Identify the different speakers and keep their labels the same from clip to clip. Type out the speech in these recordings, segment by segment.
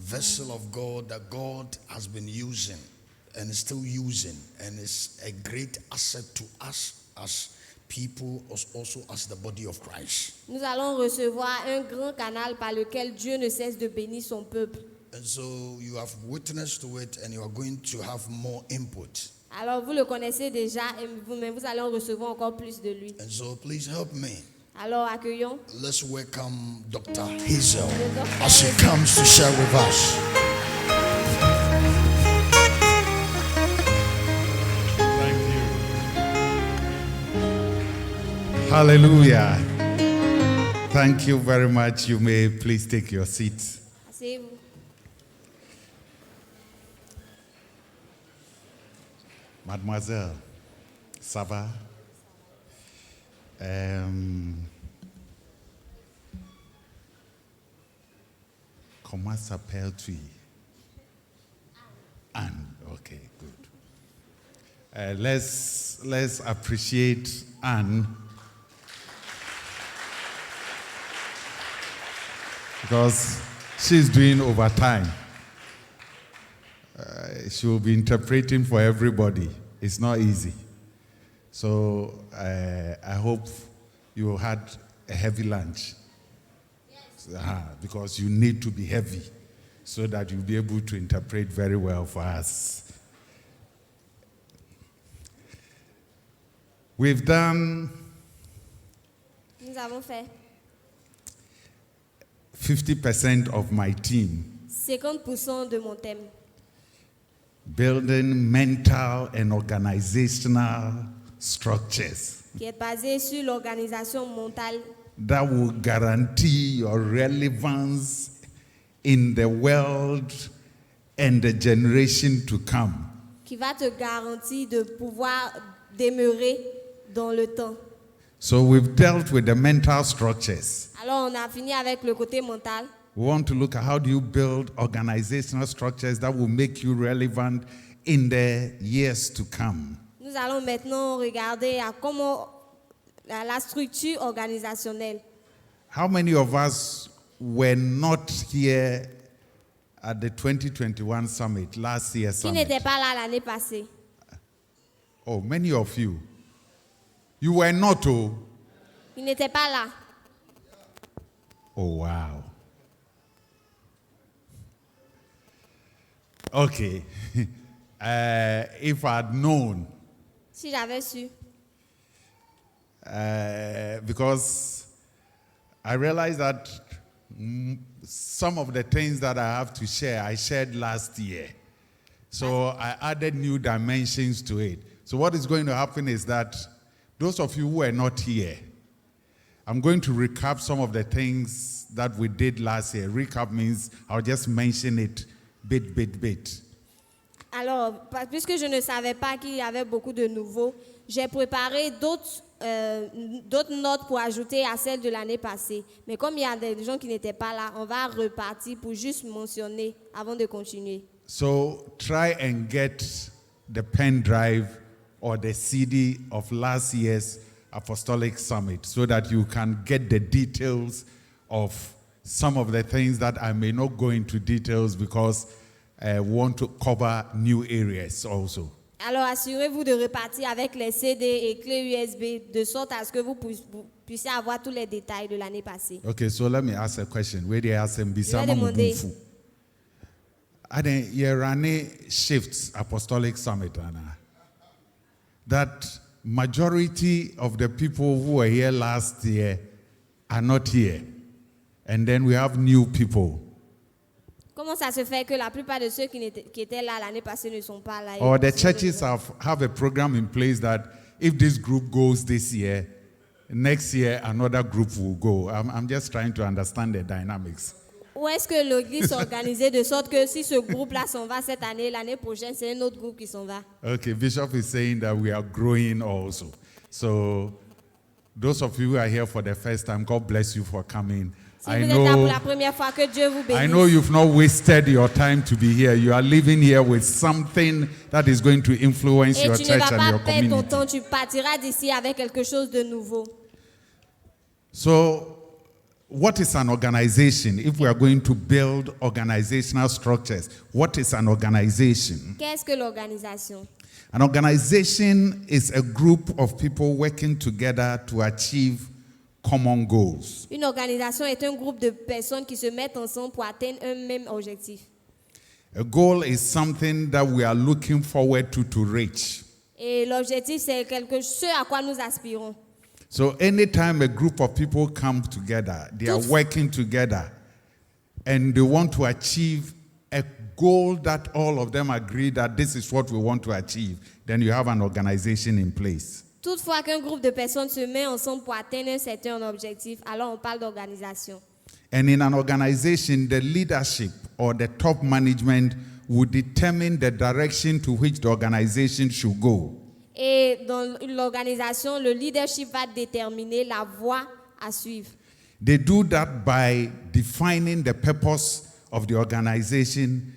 Speaker 1: vessel of God that God has been using and is still using and is a great asset to us as people, also as the body of Christ.
Speaker 2: Nous allons recevoir un grand canal par lequel Dieu ne cesse de bénir son peuple.
Speaker 1: And so you have witnessed to it and you are going to have more input.
Speaker 2: Alors vous le connaissez déjà, mais vous allez en recevoir encore plus de lui.
Speaker 1: And so please help me.
Speaker 2: Alors accueillons.
Speaker 1: Let's welcome Dr. Haizel as she comes to share with us.
Speaker 3: Thank you. Hallelujah. Thank you very much. You may please take your seats.
Speaker 2: Asseyez-vous.
Speaker 3: Mademoiselle, ça va? Comment s'appelles-tu? Anne. Okay, good. Let's appreciate Anne because she's doing overtime. She will be interpreting for everybody. It's not easy. So I hope you had a heavy lunch. Yes. Because you need to be heavy so that you'll be able to interpret very well for us. We've done
Speaker 2: Nous avons fait
Speaker 3: 50% of my team.
Speaker 2: 50% de mon thème.
Speaker 3: Building mental and organizational structures
Speaker 2: Qui est basé sur l'organisation mentale
Speaker 3: that will guarantee your relevance in the world and the generation to come.
Speaker 2: qui va te garantir de pouvoir demeurer dans le temps.
Speaker 3: So we've dealt with the mental structures.
Speaker 2: Alors on a fini avec le côté mental.
Speaker 3: We want to look at how do you build organizational structures that will make you relevant in the years to come.
Speaker 2: Nous allons maintenant regarder à comment la structure organisationnelle.
Speaker 3: How many of us were not here at the 2021 summit, last year's
Speaker 2: Qui
Speaker 3: summit?
Speaker 2: n'était pas là l'année passée?
Speaker 3: Oh, many of you. You were not, oh.
Speaker 2: Qui n'était pas là?
Speaker 3: Oh, wow. Okay. If I'd known,
Speaker 2: Si j'avais su.
Speaker 3: because I realized that some of the things that I have to share, I shared last year. So I added new dimensions to it. So what is going to happen is that those of you who were not here, I'm going to recap some of the things that we did last year. Recap means I'll just mention it bit.
Speaker 2: Alors, puisque je ne savais pas qu'il y avait beaucoup de nouveaux, j'ai préparé d'autres notes pour ajouter à celles de l'année passée. Mais comme il y a des gens qui n'étaient pas là, on va repartir pour juste mentionner avant de continuer.
Speaker 3: So try and get the pen drive or the CD of last year's Apostolic Summit so that you can get the details of some of the things that I may not go into details because I want to cover new areas also.
Speaker 2: Alors, assurez-vous de repartir avec les CD et clés USB de sorte à ce que vous puissiez avoir tous les détails de l'année passée.
Speaker 3: Okay, so let me ask a question. Where they ask them,
Speaker 2: Je vais demander.
Speaker 3: You're running shifts Apostolic Summit, Anna. That majority of the people who were here last year are not here. And then we have new people.
Speaker 2: Comment ça se fait que la plupart de ceux qui étaient là l'année passée ne sont pas là?
Speaker 3: Or the churches have a program in place that if this group goes this year, next year another group will go. I'm just trying to understand the dynamics.
Speaker 2: Ou est-ce que l'église s'est organisée de sorte que si ce groupe-là s'en va cette année, l'année prochaine, c'est un autre groupe qui s'en va?
Speaker 3: Okay, Bishop is saying that we are growing also. So those of you who are here for the first time, God bless you for coming.
Speaker 2: Si vous êtes là pour la première fois, que Dieu vous bénisse.
Speaker 3: I know you've not wasted your time to be here. You are living here with something that is going to influence your church and your
Speaker 2: Et tu ne vas pas perdre ton temps,
Speaker 3: community.
Speaker 2: tu partiras d'ici avec quelque chose de nouveau.
Speaker 3: So what is an organization? If we are going to build organizational structures, what is an organization?
Speaker 2: Qu'est-ce que l'organisation?
Speaker 3: An organization is a group of people working together to achieve common goals.
Speaker 2: Une organisation est un groupe de personnes qui se mettent ensemble pour atteindre un même objectif.
Speaker 3: A goal is something that we are looking forward to reach.
Speaker 2: Et l'objectif, c'est ce à quoi nous aspirons.
Speaker 3: So anytime a group of people come together, they are working together, and they want to achieve a goal that all of them agree that this is what we want to achieve, then you have an organization in place.
Speaker 2: Toutefois qu'un groupe de personnes se met ensemble pour atteindre un certain objectif, alors on parle d'organisation.
Speaker 3: And in an organization, the leadership or the top management will determine the direction to which the organization should go.
Speaker 2: Et dans l'organisation, le leadership va déterminer la voie à suivre.
Speaker 3: They do that by defining the purpose of the organization.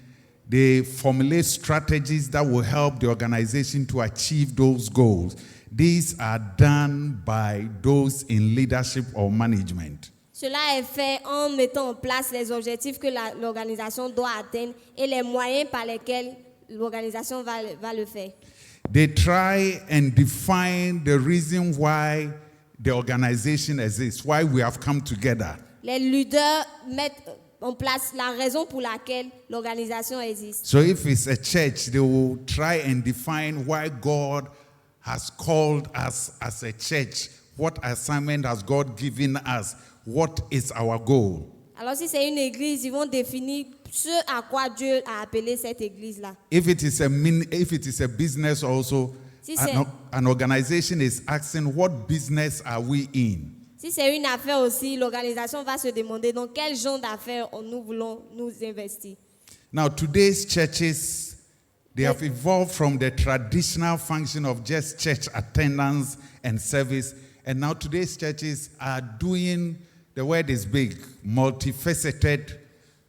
Speaker 3: They formulate strategies that will help the organization to achieve those goals. These are done by those in leadership or management.
Speaker 2: Cela est fait en mettant en place les objectifs que l'organisation doit atteindre et les moyens par lesquels l'organisation va le faire.
Speaker 3: They try and define the reason why the organization exists, why we have come together.
Speaker 2: Les leaders mettent en place la raison pour laquelle l'organisation existe.
Speaker 3: So if it's a church, they will try and define why God has called us as a church. What assignment has God given us? What is our goal?
Speaker 2: Alors si c'est une église, ils vont définir ce à quoi Dieu a appelé cette église-là.
Speaker 3: If it is a business also,
Speaker 2: Si
Speaker 3: an organization is asking, what business are we in?
Speaker 2: Si c'est une affaire aussi, l'organisation va se demander dans quel genre d'affaires nous voulons nous investir.
Speaker 3: Now, today's churches, they have evolved from the traditional function of just church attendance and service. And now today's churches are doing, the word is big, multifaceted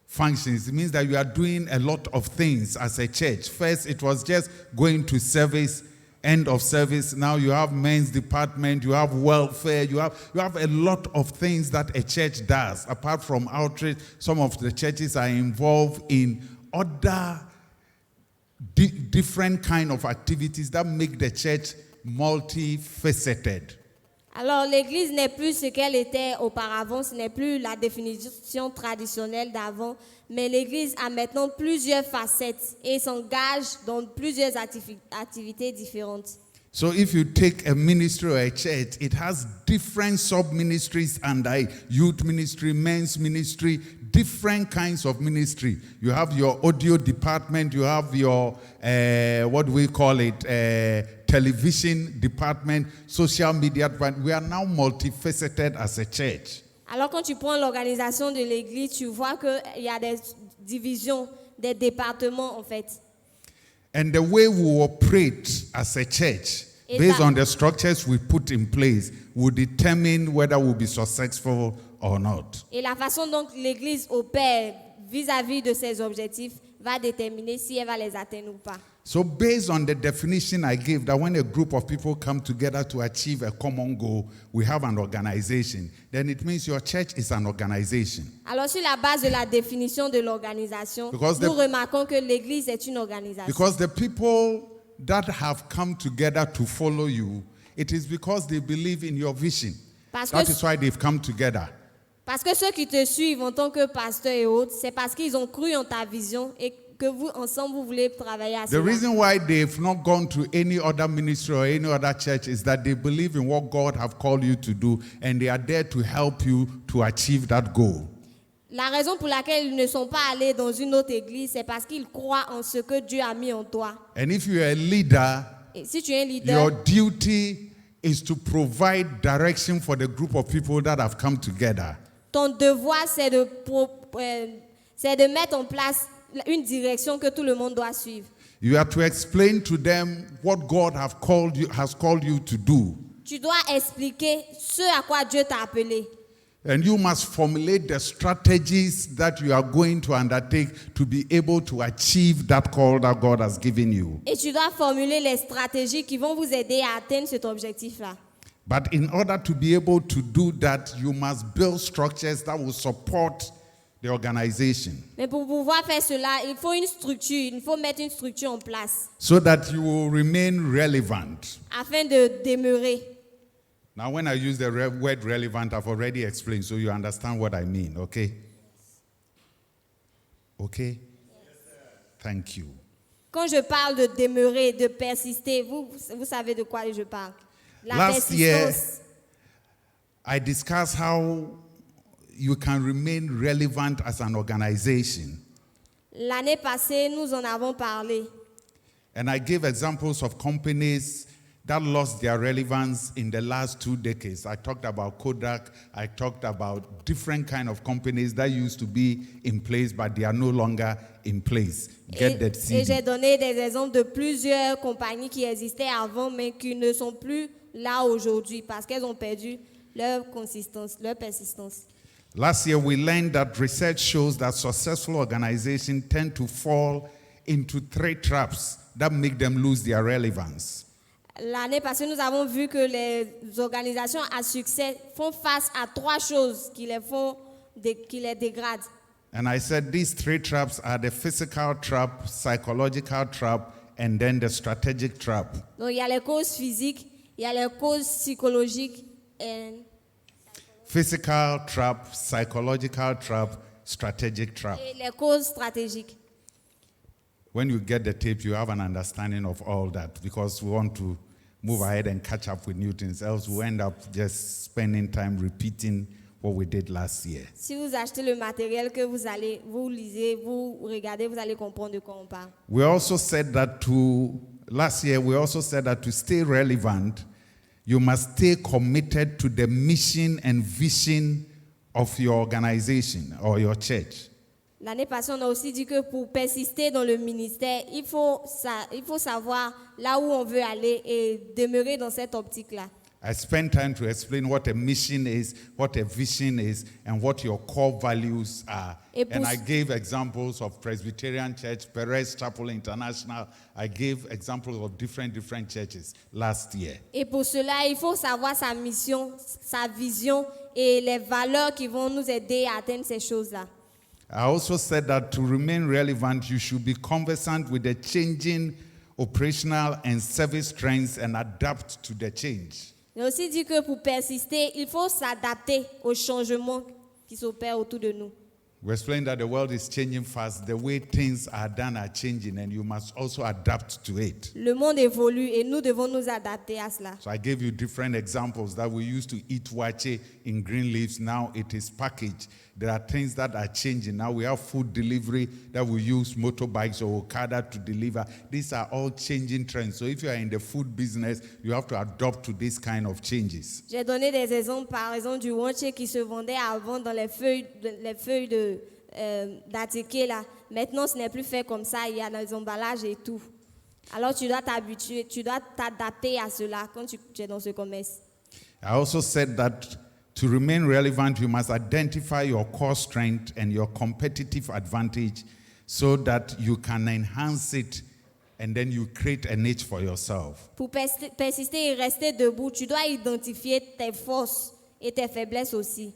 Speaker 3: functions. It means that you are doing a lot of things as a church. First, it was just going to service, end of service. Now you have men's department, you have welfare, you have a lot of things that a church does. Apart from outreach, some of the churches are involved in other different kind of activities that make the church multifaceted.
Speaker 2: Alors l'église n'est plus ce qu'elle était auparavant, ce n'est plus la définition traditionnelle d'avant, mais l'église a maintenant plusieurs facettes et s'engage dans plusieurs activités différentes.
Speaker 3: So if you take a ministry or a church, it has different sub-ministries under it. Youth ministry, men's ministry, different kinds of ministry. You have your audio department, you have your, what do we call it, television department, social media department. We are now multifaceted as a church.
Speaker 2: Alors quand tu prends l'organisation de l'église, tu vois qu'il y a des divisions, des départements en fait.
Speaker 3: And the way we operate as a church, based on the structures we put in place, will determine whether we'll be successful or not.
Speaker 2: Et la façon dont l'église opère vis-à-vis de ses objectifs va déterminer si elle va les atteindre ou pas.
Speaker 3: So based on the definition I gave, that when a group of people come together to achieve a common goal, we have an organization. Then it means your church is an organization.
Speaker 2: Alors sur la base de la définition de l'organisation, nous remarquons que l'église est une organisation.
Speaker 3: Because the people that have come together to follow you, it is because they believe in your vision. That is why they've come together.
Speaker 2: Parce que ceux qui te suivent en tant que pasteur et autres, c'est parce qu'ils ont cru en ta vision et que vous, ensemble, vous voulez travailler à cela.
Speaker 3: The reason why they've not gone to any other ministry or any other church is that they believe in what God have called you to do and they are there to help you to achieve that goal.
Speaker 2: La raison pour laquelle ils ne sont pas allés dans une autre église, c'est parce qu'ils croient en ce que Dieu a mis en toi.
Speaker 3: And if you are a leader,
Speaker 2: et si tu es un leader,
Speaker 3: your duty is to provide direction for the group of people that have come together.
Speaker 2: Ton devoir, c'est de mettre en place une direction que tout le monde doit suivre.
Speaker 3: You have to explain to them what God has called you to do.
Speaker 2: Tu dois expliquer ce à quoi Dieu t'a appelé.
Speaker 3: And you must formulate the strategies that you are going to undertake to be able to achieve that call that God has given you.
Speaker 2: Et tu dois formuler les stratégies qui vont vous aider à atteindre cet objectif-là.
Speaker 3: But in order to be able to do that, you must build structures that will support the organization.
Speaker 2: Mais pour pouvoir faire cela, il faut une structure, il faut mettre une structure en place
Speaker 3: So that you will remain relevant.
Speaker 2: afin de demeurer.
Speaker 3: Now, when I use the word relevant, I've already explained, so you understand what I mean, okay? Okay? Thank you.
Speaker 2: Quand je parle de demeurer, de persister, vous savez de quoi je parle. La
Speaker 3: Last year,
Speaker 2: persistance.
Speaker 3: I discussed how you can remain relevant as an organization.
Speaker 2: L'année passée, nous en avons parlé.
Speaker 3: And I gave examples of companies that lost their relevance in the last 2 decades. I talked about Kodak. I talked about different kind of companies that used to be in place, but they are no longer in place. Get that
Speaker 2: Et j'ai
Speaker 3: CD.
Speaker 2: donné des exemples de plusieurs compagnies qui existaient avant, mais qui ne sont plus là aujourd'hui parce qu'elles ont perdu leur consistance, leur persistance.
Speaker 3: Last year, we learned that research shows that successful organizations tend to fall into 3 traps that make them lose their relevance.
Speaker 2: L'année passée, nous avons vu que les organisations à succès font face à 3 choses qui les dégradent.
Speaker 3: And I said these 3 traps are the physical trap, psychological trap, and then the strategic trap.
Speaker 2: Donc, il y a les causes physiques, il y a les causes psychologiques et
Speaker 3: Physical trap, psychological trap, strategic trap.
Speaker 2: les causes stratégiques.
Speaker 3: When you get the tape, you have an understanding of all that because we want to move ahead and catch up with new things. Else we'll end up just spending time repeating what we did last year.
Speaker 2: Si vous achetez le matériel que vous lisez, vous regardez, vous allez comprendre de quoi on parle.
Speaker 3: Last year, we also said that to stay relevant, you must stay committed to the mission and vision of your organization or your church.
Speaker 2: L'année passée, on a aussi dit que pour persister dans le ministère, il faut savoir là où on veut aller et demeurer dans cette optique-là.
Speaker 3: I spent time to explain what a mission is, what a vision is, and what your core values are. And I gave examples of Presbyterian Church, Perez Chapel International. I gave examples of different churches last year.
Speaker 2: Et pour cela, il faut savoir sa mission, sa vision et les valeurs qui vont nous aider à atteindre ces choses-là.
Speaker 3: I also said that to remain relevant, you should be conversant with the changing operational and service trends and adapt to the change.
Speaker 2: J'ai aussi dit que pour persister, il faut s'adapter aux changements qui s'opèrent autour de nous.
Speaker 3: We explained that the world is changing fast. The way things are done are changing, and you must also adapt to it.
Speaker 2: Le monde évolue et nous devons nous adapter à cela.
Speaker 3: So I gave you different examples that we used to eat wache in green leaves. Now it is packaged. There are things that are changing. Now we have food delivery that we use motorbikes or Okada to deliver. These are all changing trends. So if you are in the food business, you have to adapt to these kind of changes.
Speaker 2: J'ai donné des exemples, par exemple, du wanché qui se vendait avant dans les feuilles d'attiqué là. Maintenant, ce n'est plus fait comme ça. Il y a dans les emballages et tout. Alors, tu dois t'habituer, tu dois t'adapter à cela quand tu es dans ce commerce.
Speaker 3: I also said that to remain relevant, you must identify your core strength and your competitive advantage so that you can enhance it and then you create a niche for yourself.
Speaker 2: Pour persister et rester debout, tu dois identifier tes forces et tes faiblesses aussi.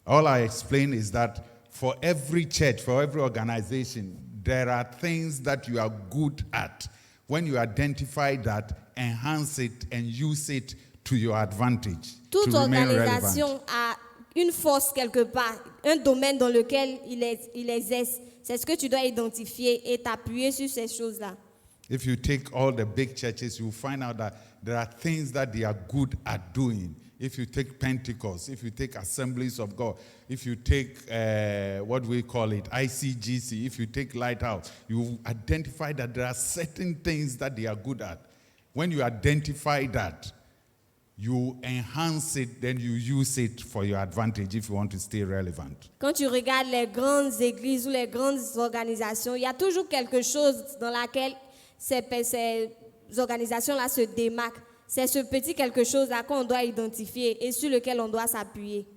Speaker 3: All I explain is that for every church, for every organization, there are things that you are good at. When you identify that, enhance it and use it to your advantage.
Speaker 2: Toute
Speaker 3: to remain
Speaker 2: organisation
Speaker 3: relevant.
Speaker 2: a une force quelque part, un domaine dans lequel il exerce. C'est ce que tu dois identifier et t'appuyer sur ces choses-là.
Speaker 3: If you take all the big churches, you'll find out that there are things that they are good at doing. If you take Pentecost, if you take Assemblies of God, if you take, what we call it, ICGC, if you take Lighthouse, you identify that there are certain things that they are good at. When you identify that, you enhance it, then you use it for your advantage if you want to stay relevant.
Speaker 2: Quand tu regardes les grandes églises ou les grandes organisations, il y a toujours quelque chose dans laquelle ces organisations-là se démarquent. C'est ce petit quelque chose-là qu'on doit identifier et sur lequel on doit s'appuyer.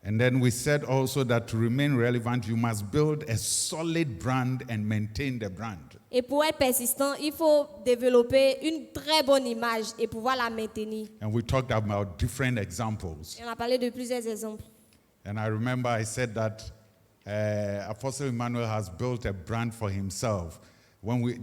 Speaker 3: And then we said also that to remain relevant, you must build a solid brand and maintain the brand.
Speaker 2: Et pour être persistant, il faut développer une très bonne image et pouvoir la maintenir.
Speaker 3: And we talked about different examples.
Speaker 2: Et on a parlé de plusieurs exemples.
Speaker 3: And I remember I said that Apostle Emmanuel has built a brand for himself.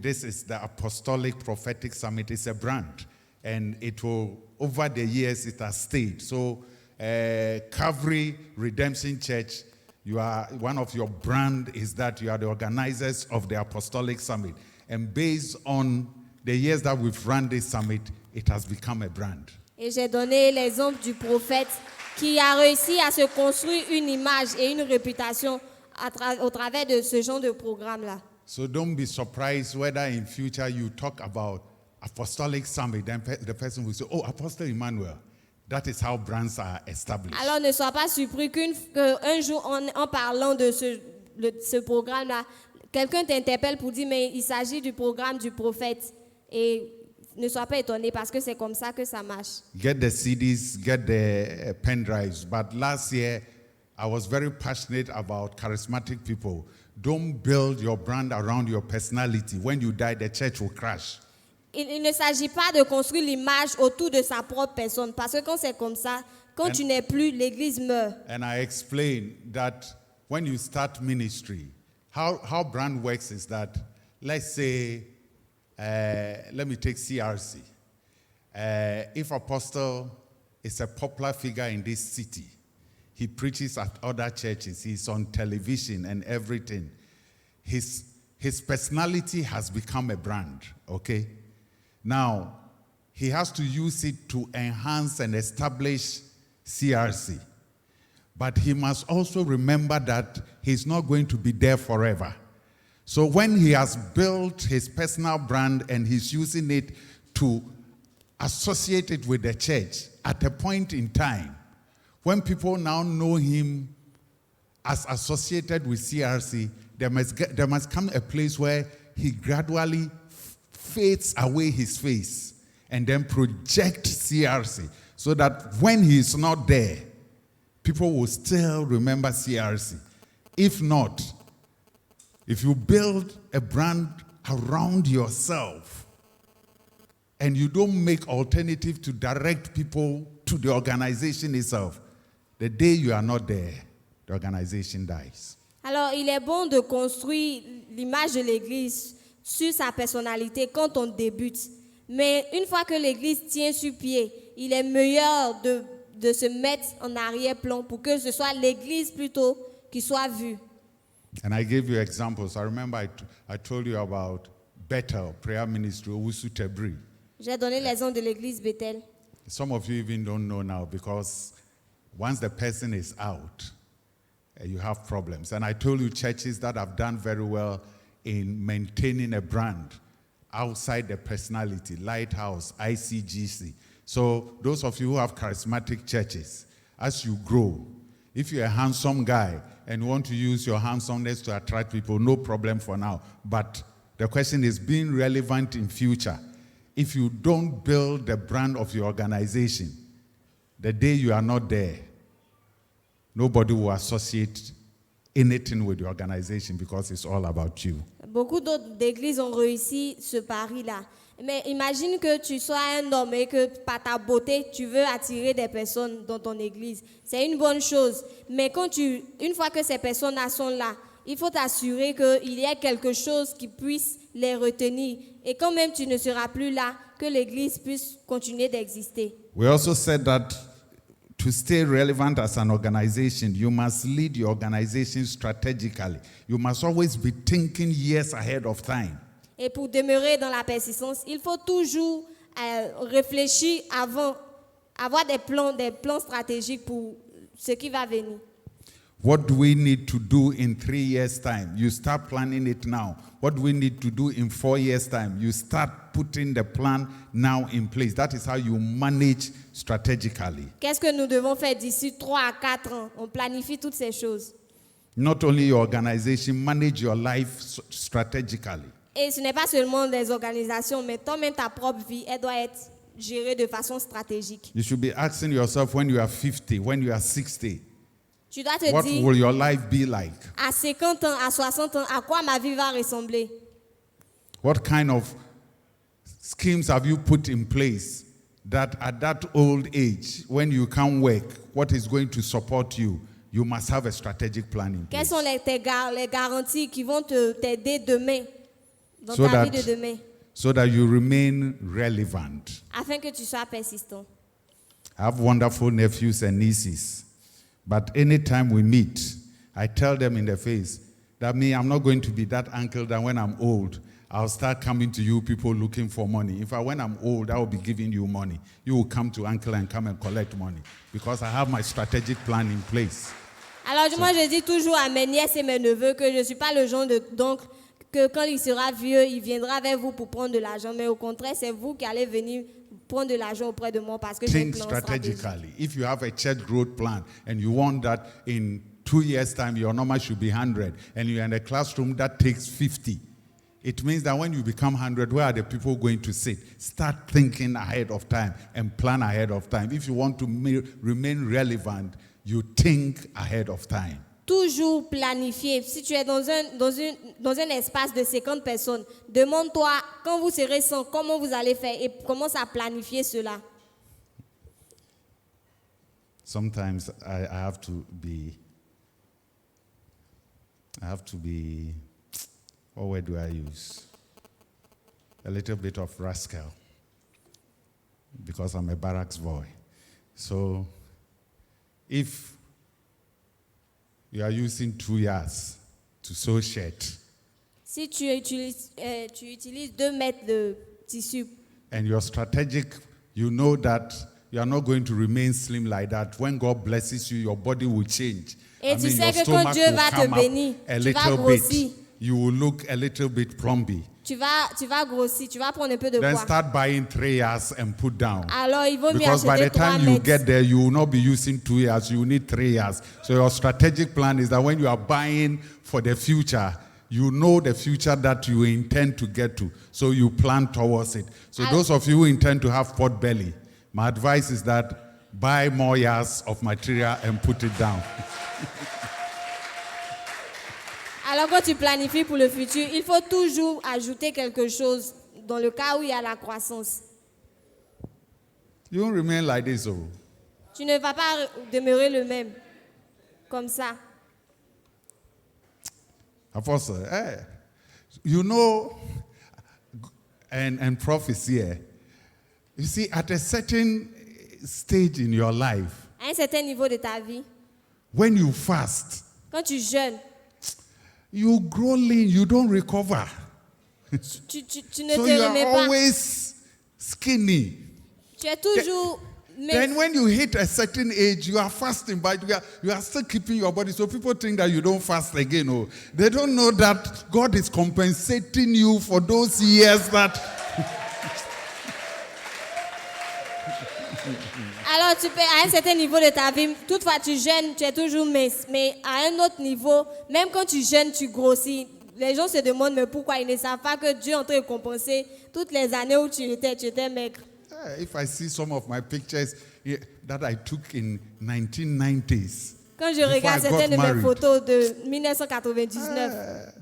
Speaker 3: This is the Apostolic Prophetic Summit. It's a brand. And it will, over the years, it has stayed. So Calvary Redemption Church, one of your brand is that you are the organizers of the Apostolic Summit. And based on the years that we've run this summit, it has become a brand.
Speaker 2: Et j'ai donné l'exemple du prophète qui a réussi à se construire une image et une réputation au travers de ce genre de programme-là.
Speaker 3: So don't be surprised whether in future you talk about Apostolic Summit, then the person will say, oh, Apostle Emmanuel. That is how brands are established.
Speaker 2: Alors ne sois pas surpris qu'un jour, en parlant de ce programme-là, quelqu'un t'interpelle pour dire, mais il s'agit du programme du prophète. Et ne sois pas étonné parce que c'est comme ça que ça marche.
Speaker 3: Get the CDs, get the pen drives. But last year, I was very passionate about charismatic people. Don't build your brand around your personality. When you die, the church will crash.
Speaker 2: Il ne s'agit pas de construire l'image autour de sa propre personne. Parce que quand c'est comme ça, quand tu n'es plus, l'église meurt.
Speaker 3: And I explained that when you start ministry, how brand works is that, let's say, let me take CRC. If Apostle is a popular figure in this city, he preaches at other churches, he's on television and everything. His personality has become a brand, okay? Now, he has to use it to enhance and establish CRC. But he must also remember that he's not going to be there forever. So when he has built his personal brand and he's using it to associate it with the church, at a point in time, when people now know him as associated with CRC, there must come a place where he gradually fades away his face and then project CRC so that when he's not there, people will still remember CRC. If not, if you build a brand around yourself and you don't make alternative to direct people to the organization itself, the day you are not there, the organization dies.
Speaker 2: Alors, il est bon de construire l'image de l'église sur sa personnalité quand on débute. Mais une fois que l'église tient sur pied, il est meilleur de se mettre en arrière-plan pour que ce soit l'église plutôt qui soit vue.
Speaker 3: And I gave you examples. I remember I told you about Bethel Prayer Ministry, Owusu Tebri.
Speaker 2: J'ai donné l'exemple de l'église Bethel.
Speaker 3: Some of you even don't know now because once the person is out, you have problems. And I told you churches that have done very well in maintaining a brand outside the personality, Lighthouse, ICGC. So those of you who have charismatic churches, as you grow, if you're a handsome guy and want to use your handsomeness to attract people, no problem for now. But the question is being relevant in future. If you don't build the brand of your organization, the day you are not there, nobody will associate anything with the organization because it's all about you.
Speaker 2: Beaucoup d'autres églises ont réussi ce pari-là. Mais imagine que tu sois un homme et que par ta beauté, tu veux attirer des personnes dans ton église. C'est une bonne chose. Mais une fois que ces personnes-là sont là, il faut t'assurer qu'il y ait quelque chose qui puisse les retenir. Et quand même tu ne seras plus là, que l'église puisse continuer d'exister.
Speaker 3: We also said that to stay relevant as an organization, you must lead your organization strategically. You must always be thinking years ahead of time.
Speaker 2: Et pour demeurer dans la persistance, il faut toujours réfléchir avant, avoir des plans stratégiques pour ce qui va venir.
Speaker 3: What do we need to do in 3 years' time? You start planning it now. What do we need to do in 4 years' time? You start putting the plan now in place. That is how you manage strategically.
Speaker 2: Qu'est-ce que nous devons faire d'ici 3 à 4 ans? On planifie toutes ces choses.
Speaker 3: Not only your organization, manage your life strategically.
Speaker 2: Et ce n'est pas seulement des organisations, mais toi-même ta propre vie, elle doit être gérée de façon stratégique.
Speaker 3: You should be asking yourself when you are 50, when you are 60.
Speaker 2: Tu dois te
Speaker 3: What
Speaker 2: dire,
Speaker 3: will your life be like?
Speaker 2: à 50 ans, à 60 ans, à quoi ma vie va ressembler?
Speaker 3: What kind of schemes have you put in place that at that old age, when you can't work, what is going to support you? You must have a strategic plan in
Speaker 2: Quelles
Speaker 3: place.
Speaker 2: sont les garanties qui vont t'aider demain, dans
Speaker 3: So
Speaker 2: ta vie
Speaker 3: that-
Speaker 2: de demain,
Speaker 3: So that you remain relevant.
Speaker 2: afin que tu sois persistant?
Speaker 3: I have wonderful nephews and nieces. But anytime we meet, I tell them in the face that I'm not going to be that uncle that when I'm old, I'll start coming to you people looking for money. In fact, when I'm old, I will be giving you money. You will come to uncle and come and collect money because I have my strategic plan in place.
Speaker 2: Alors moi je dis toujours à mes nièces et mes neveux que je ne suis pas le genre d'oncle que quand il sera vieux, il viendra vers vous pour prendre de l'argent. Mais au contraire, c'est vous qui allez venir prendre de l'argent auprès de moi parce que j'ai un
Speaker 3: Think
Speaker 2: plan stratégique.
Speaker 3: strategically. If you have a church growth plan and you want that in 2 years' time, your number should be 100, and you're in a classroom that takes 50, it means that when you become 100, where are the people going to sit? Start thinking ahead of time and plan ahead of time. If you want to remain relevant, you think ahead of time.
Speaker 2: Toujours planifier. Si tu es dans un espace de 50 personnes, demande-toi quand vous serez 100, comment vous allez faire et commence à planifier cela.
Speaker 3: Sometimes I have to be, what word do I use? A little bit of rascal because I'm a barracks boy. So if you are using 2 years to sew shirt
Speaker 2: Si tu utilises 2 mètres de tissu
Speaker 3: and you're strategic, you know that you are not going to remain slim like that. When God blesses you, your body will change.
Speaker 2: Et tu sais
Speaker 3: your
Speaker 2: que quand
Speaker 3: stomach
Speaker 2: Dieu
Speaker 3: will
Speaker 2: va te
Speaker 3: come up
Speaker 2: bénir,
Speaker 3: a
Speaker 2: tu vas
Speaker 3: little
Speaker 2: grossir.
Speaker 3: bit. You will look a little bit plumpy.
Speaker 2: tu vas grossir, tu vas prendre un peu de
Speaker 3: Then
Speaker 2: poids.
Speaker 3: start buying 3 years and put down.
Speaker 2: Alors il vaut mieux
Speaker 3: Because by
Speaker 2: acheter
Speaker 3: the
Speaker 2: 3
Speaker 3: time you
Speaker 2: mètres.
Speaker 3: get there, you will not be using 2 years, you need 3 years. So your strategic plan is that when you are buying for the future, you know the future that you intend to get to. So you plan towards it. So those of you who intend to have pot belly, my advice is that buy more years of material and put it down.
Speaker 2: Alors quand tu planifies pour le futur, il faut toujours ajouter quelque chose dans le cas où il y a la croissance.
Speaker 3: You won't remain like this. Oh.
Speaker 2: Tu ne vas pas demeurer le même, comme ça.
Speaker 3: Apostle, you know, and prophecy here, you see, at a certain stage in your life,
Speaker 2: À un certain niveau de ta vie,
Speaker 3: when you fast,
Speaker 2: quand tu jeûnes,
Speaker 3: you grow lean, you don't recover.
Speaker 2: tu ne
Speaker 3: So
Speaker 2: te
Speaker 3: you are
Speaker 2: remets pas.
Speaker 3: always skinny.
Speaker 2: Tu es toujours...
Speaker 3: Then when you hit a certain age, you are fasting, but you are still keeping your body. So people think that you don't fast again. Oh, they don't know that God is compensating you for those years that...
Speaker 2: Alors, à un certain niveau de ta vie, toutefois tu jeûnes, tu es toujours mince. Mais à un autre niveau, même quand tu jeûnes, tu grossis. Les gens se demandent mais pourquoi ils ne savent pas que Dieu est en train de compenser toutes les années où tu étais maigre.
Speaker 3: If I see some of my pictures that I took in 1990s,
Speaker 2: Quand je
Speaker 3: before
Speaker 2: regarde
Speaker 3: I got
Speaker 2: certaines de mes
Speaker 3: married,
Speaker 2: photos de 1999,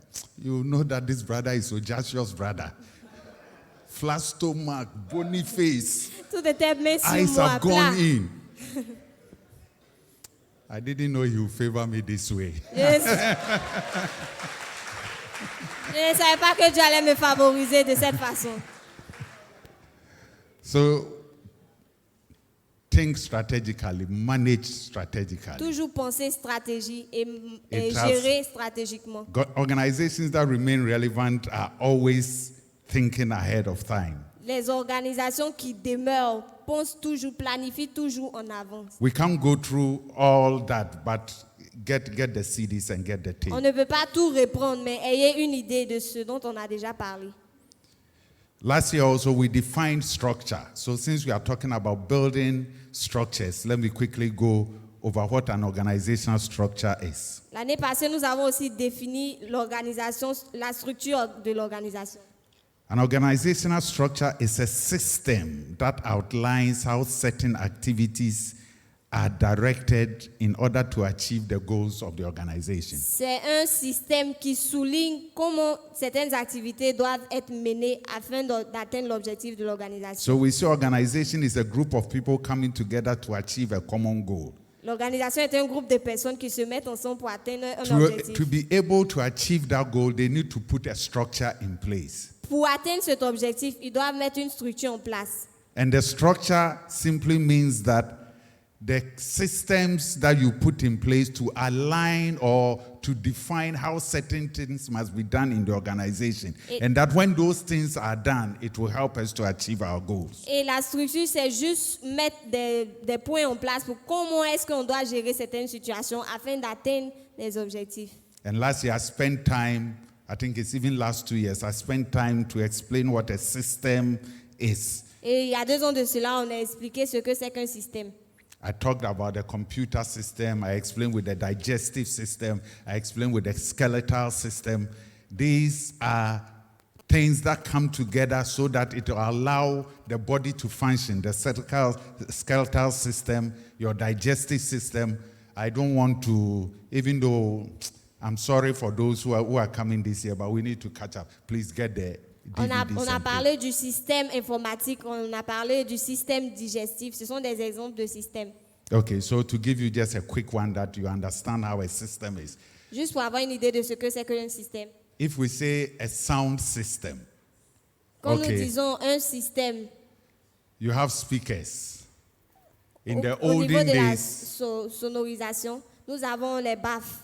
Speaker 3: you know that this brother is Ojashia's brother. Flat stomach, bony face,
Speaker 2: tout était mince sur
Speaker 3: eyes
Speaker 2: moi,
Speaker 3: have
Speaker 2: plat.
Speaker 3: gone in. I didn't know he would favor me this way.
Speaker 2: Je ne savais pas que Dieu allait me favoriser de cette façon.
Speaker 3: So think strategically, manage strategically.
Speaker 2: Toujours penser stratégie et
Speaker 3: It has-
Speaker 2: gérer stratégiquement.
Speaker 3: Organizations that remain relevant are always thinking ahead of time.
Speaker 2: Les organisations qui demeurent pensent toujours, planifient toujours en avance.
Speaker 3: We can't go through all that, but get the CDs and get the tape.
Speaker 2: On ne peut pas tout reprendre, mais ayez une idée de ce dont on a déjà parlé.
Speaker 3: Last year also we defined structure. So since we are talking about building structures, let me quickly go over what an organizational structure is.
Speaker 2: L'année passée, nous avons aussi défini l'organisation, la structure de l'organisation.
Speaker 3: An organizational structure is a system that outlines how certain activities are directed in order to achieve the goals of the organization.
Speaker 2: C'est un système qui souligne comment certaines activités doivent être menées afin d'atteindre l'objectif de l'organisation.
Speaker 3: So we see organization is a group of people coming together to achieve a common goal.
Speaker 2: L'organisation est un groupe de personnes qui se mettent ensemble pour atteindre un objectif.
Speaker 3: To be able to achieve that goal, they need to put a structure in place.
Speaker 2: Pour atteindre cet objectif, ils doivent mettre une structure en place.
Speaker 3: And the structure simply means that the systems that you put in place to align or to define how certain things must be done in the organization. And that when those things are done, it will help us to achieve our goals.
Speaker 2: Et la structure, c'est juste mettre des points en place pour comment est-ce qu'on doit gérer certaines situations afin d'atteindre les objectifs.
Speaker 3: And last year, I spent time, I think it's even last 2 years, I spent time to explain what a system is.
Speaker 2: Et il y a 2 ans de cela, on a expliqué ce que c'est qu'un système.
Speaker 3: I talked about the computer system. I explained with the digestive system. I explained with the skeletal system. These are things that come together so that it will allow the body to function. The skeletal system, your digestive system. I don't want to, even though I'm sorry for those who are coming this year, but we need to catch up. Please get the DVDs.
Speaker 2: On a parlé du système informatique, on a parlé du système digestif. Ce sont des exemples de systèmes.
Speaker 3: Okay, so to give you just a quick one that you understand how a system is.
Speaker 2: Juste pour avoir une idée de ce que c'est qu'un système.
Speaker 3: If we say a sound system,
Speaker 2: Quand
Speaker 3: okay,
Speaker 2: nous disons un système,
Speaker 3: you have speakers. In the
Speaker 2: au niveau
Speaker 3: olden
Speaker 2: de la
Speaker 3: days,
Speaker 2: sonorisation, nous avons les baffes.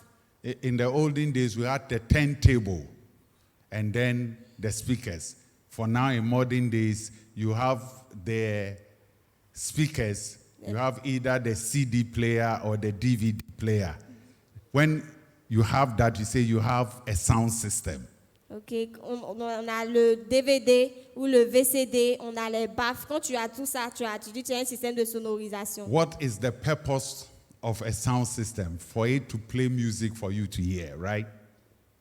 Speaker 3: in the olden days, we had the turntable and then the speakers. For now, in modern days, you have the speakers. You have either the CD player or the DVD player. When you have that, you say you have a sound system.
Speaker 2: Ok, on a le DVD ou le VCD, on a les baffes. Quand tu as tout ça, tu as un système de sonorisation.
Speaker 3: What is the purpose of a sound system? For it to play music for you to hear, right?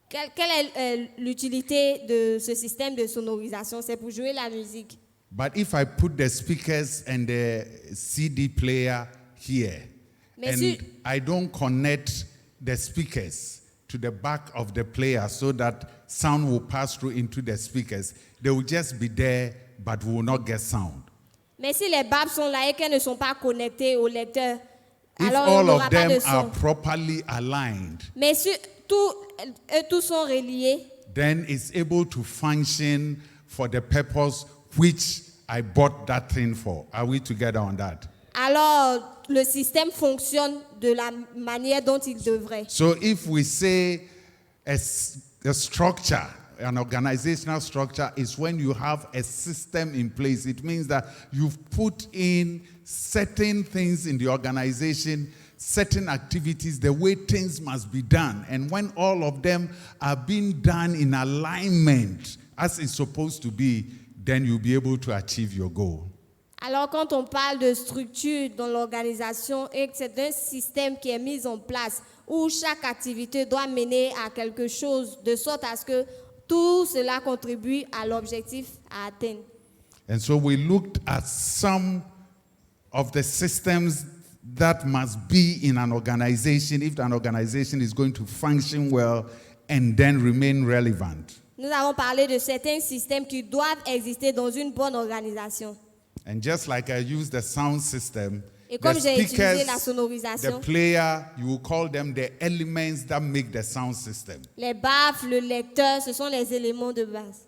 Speaker 2: Quelle est l'utilité de ce système de sonorisation? C'est pour jouer la musique.
Speaker 3: But if I put the speakers and the CD player here, and I don't connect the speakers to the back of the player so that sound will pass through into the speakers, they will just be there, but we will not get sound.
Speaker 2: Mais si les baffes sont là et qu'elles ne sont pas connectées au lecteur,
Speaker 3: If
Speaker 2: alors il
Speaker 3: all
Speaker 2: n'y aura
Speaker 3: of
Speaker 2: pas
Speaker 3: them
Speaker 2: de
Speaker 3: are
Speaker 2: son.
Speaker 3: properly aligned,
Speaker 2: Mais si tous sont reliés,
Speaker 3: then it's able to function for the purpose which I bought that thing for. Are we together on that?
Speaker 2: alors le système fonctionne de la manière dont il devrait.
Speaker 3: So if we say a structure, an organizational structure is when you have a system in place. It means that you've put in certain things in the organization, certain activities, the way things must be done. And when all of them are being done in alignment as it's supposed to be, then you'll be able to achieve your goal.
Speaker 2: Alors quand on parle de structure dans l'organisation et que c'est un système qui est mis en place où chaque activité doit mener à quelque chose de sorte à ce que tout cela contribue à l'objectif à atteindre.
Speaker 3: And so we looked at some of the systems that must be in an organization if an organization is going to function well and then remain relevant.
Speaker 2: Nous avons parlé de certains systèmes qui doivent exister dans une bonne organisation.
Speaker 3: And just like I used the sound system,
Speaker 2: Et
Speaker 3: the
Speaker 2: comme j'ai utilisé la
Speaker 3: speakers,
Speaker 2: sonorisation,
Speaker 3: the player, you will call them the elements that make the sound system.
Speaker 2: les baffes, le lecteur, ce sont les éléments de base.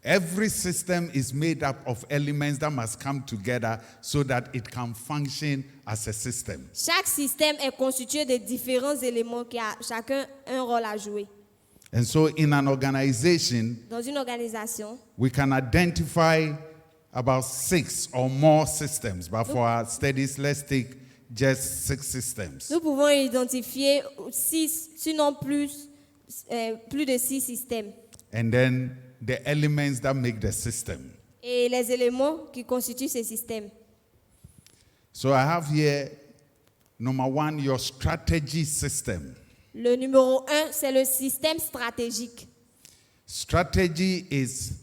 Speaker 3: Every system is made up of elements that must come together so that it can function as a system.
Speaker 2: Chaque système est constitué de différents éléments qui ont chacun un rôle à jouer.
Speaker 3: And so in an organization,
Speaker 2: Dans une organisation,
Speaker 3: we can identify about 6 or more systems. But for our studies, let's take just 6 systems.
Speaker 2: nous pouvons identifier 6, sinon plus de 6 systèmes.
Speaker 3: And then the elements that make the system.
Speaker 2: Et les éléments qui constituent ces systèmes.
Speaker 3: So I have here, number 1, your strategy system.
Speaker 2: Le numéro 1, c'est le système stratégique.
Speaker 3: Strategy is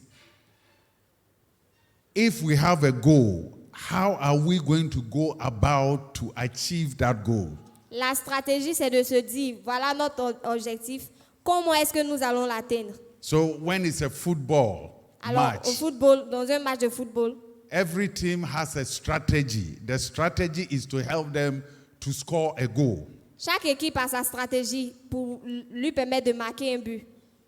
Speaker 3: if we have a goal, how are we going to go about to achieve that goal?
Speaker 2: La stratégie, c'est de se dire, voilà notre objectif, comment est-ce que nous allons l'atteindre?
Speaker 3: So when it's a football
Speaker 2: Alors,
Speaker 3: match,
Speaker 2: au football, dans un match de football,
Speaker 3: every team has a strategy. The strategy is to help them to score a goal.
Speaker 2: chaque équipe a sa stratégie pour lui permettre de marquer un but.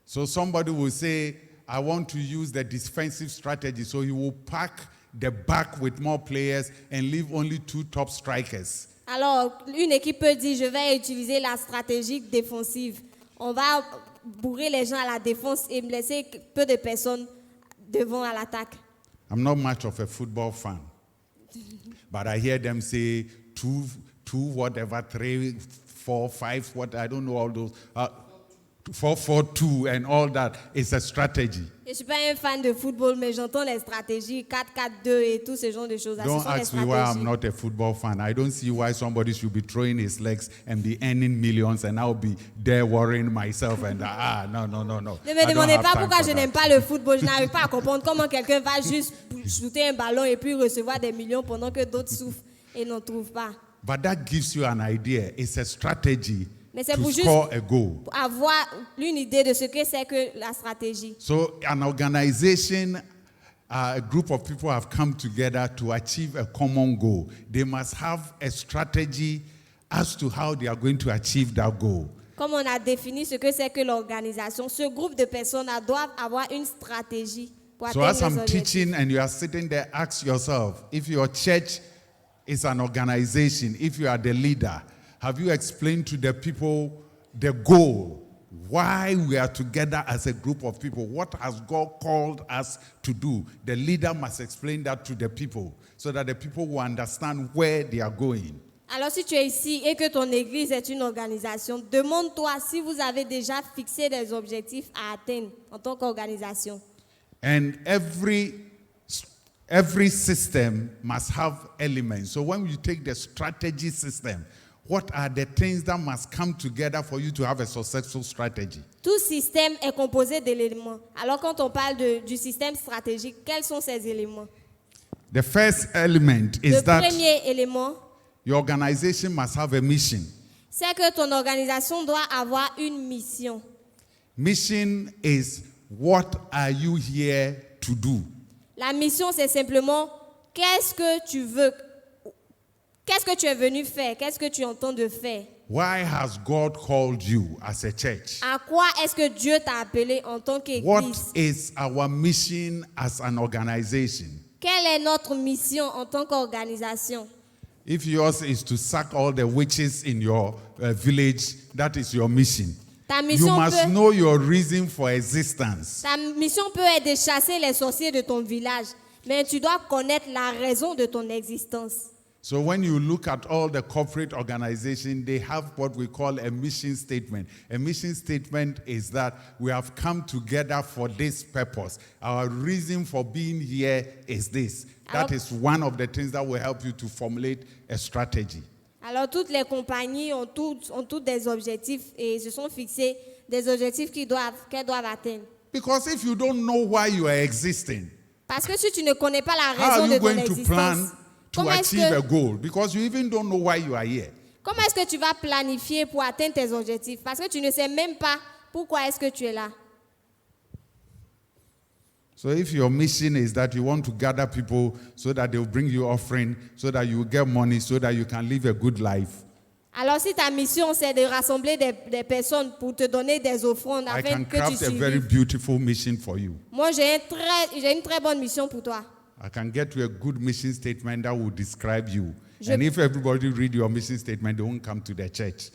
Speaker 3: So somebody will say, I want to use the defensive strategy. So he will pack the back with more players and leave only 2 top strikers.
Speaker 2: Alors, une équipe peut dire, je vais utiliser la stratégie défensive. On va bourrer les gens à la défense et me laisser peu de personnes devant à l'attaque.
Speaker 3: I'm not much of a football fan, but I hear them say 2, whatever, 3, 4, 5, what, I don't know all those. 4-4-2 and all that is a strategy.
Speaker 2: Je ne suis pas un fan de football, mais j'entends les stratégies 4-4-2 et tout ce genre de choses.
Speaker 3: Don't ask me why I'm not a football fan. I don't see why somebody should be throwing his legs and be earning millions and I'll be there worrying myself and no.
Speaker 2: Ne me demandez pas pourquoi je n'aime pas le football. Je n'arrive pas à comprendre comment quelqu'un va juste shooter un ballon et puis recevoir des millions pendant que d'autres souffrent et n'en trouvent pas.
Speaker 3: But that gives you an idea. It's a strategy
Speaker 2: Mais c'est
Speaker 3: to
Speaker 2: pour juste
Speaker 3: score a goal.
Speaker 2: avoir une idée de ce que c'est que la stratégie.
Speaker 3: So an organization, a group of people have come together to achieve a common goal. They must have a strategy as to how they are going to achieve that goal.
Speaker 2: Comme on a défini ce que c'est que l'organisation, ce groupe de personnes doivent avoir une stratégie pour
Speaker 3: So
Speaker 2: atteindre
Speaker 3: as I'm
Speaker 2: les objectifs.
Speaker 3: teaching and you are sitting there, ask yourself, if your church is an organization, if you are the leader, have you explained to the people the goal, why we are together as a group of people? What has God called us to do? The leader must explain that to the people so that the people will understand where they are going.
Speaker 2: Alors si tu es ici et que ton église est une organisation, demande-toi si vous avez déjà fixé des objectifs à atteindre en tant qu'organisation.
Speaker 3: And every system must have elements. So when you take the strategy system, what are the things that must come together for you to have a successful strategy?
Speaker 2: Tout système est composé d'éléments. Alors quand on parle du système stratégique, quels sont ces éléments?
Speaker 3: The first element is
Speaker 2: Le
Speaker 3: that
Speaker 2: premier élément,
Speaker 3: your organization must have a mission.
Speaker 2: c'est que ton organisation doit avoir une mission.
Speaker 3: Mission is, what are you here to do?
Speaker 2: La mission, c'est simplement qu'est-ce que tu veux, qu'est-ce que tu es venu faire, qu'est-ce que tu entends de faire.
Speaker 3: Why has God called you as a church?
Speaker 2: À quoi est-ce que Dieu t'a appelé en tant
Speaker 3: What
Speaker 2: qu'église?
Speaker 3: is our mission as an organization?
Speaker 2: Quelle est notre mission en tant qu'organisation?
Speaker 3: If yours is to sack all the witches in your village, that is your mission.
Speaker 2: Ta
Speaker 3: You
Speaker 2: mission,
Speaker 3: must know your reason for existence.
Speaker 2: ta mission peut être de chasser les sorciers de ton village, mais tu dois connaître la raison de ton existence.
Speaker 3: So when you look at all the corporate organizations, they have what we call a mission statement. A mission statement is that we have come together for this purpose. Our reason for being here is this. That is one of the things that will help you to formulate a strategy.
Speaker 2: Alors toutes les compagnies ont toutes des objectifs et se sont fixés des objectifs qu'elles doivent atteindre.
Speaker 3: Because if you don't know why you are existing,
Speaker 2: Parce que si tu ne connais pas la
Speaker 3: how are
Speaker 2: raison de
Speaker 3: you
Speaker 2: ton
Speaker 3: going to plan
Speaker 2: existence,
Speaker 3: to
Speaker 2: comment est-ce
Speaker 3: achieve a
Speaker 2: que,
Speaker 3: goal? Because you even don't know why you are here.
Speaker 2: comment est-ce que tu vas planifier pour atteindre tes objectifs? Parce que tu ne sais même pas pourquoi est-ce que tu es là.
Speaker 3: So if your mission is that you want to gather people so that they will bring you offering, so that you will get money, so that you can live a good life,
Speaker 2: Alors si ta mission c'est de rassembler des personnes pour te donner des offrandes
Speaker 3: I
Speaker 2: afin
Speaker 3: can
Speaker 2: que tu
Speaker 3: craft a very
Speaker 2: survives.
Speaker 3: beautiful mission for you.
Speaker 2: Moi j'ai une très bonne mission pour toi.
Speaker 3: I can get you a good mission statement that will describe you.
Speaker 2: Je-
Speaker 3: And if everybody read your mission statement, they won't come to the church.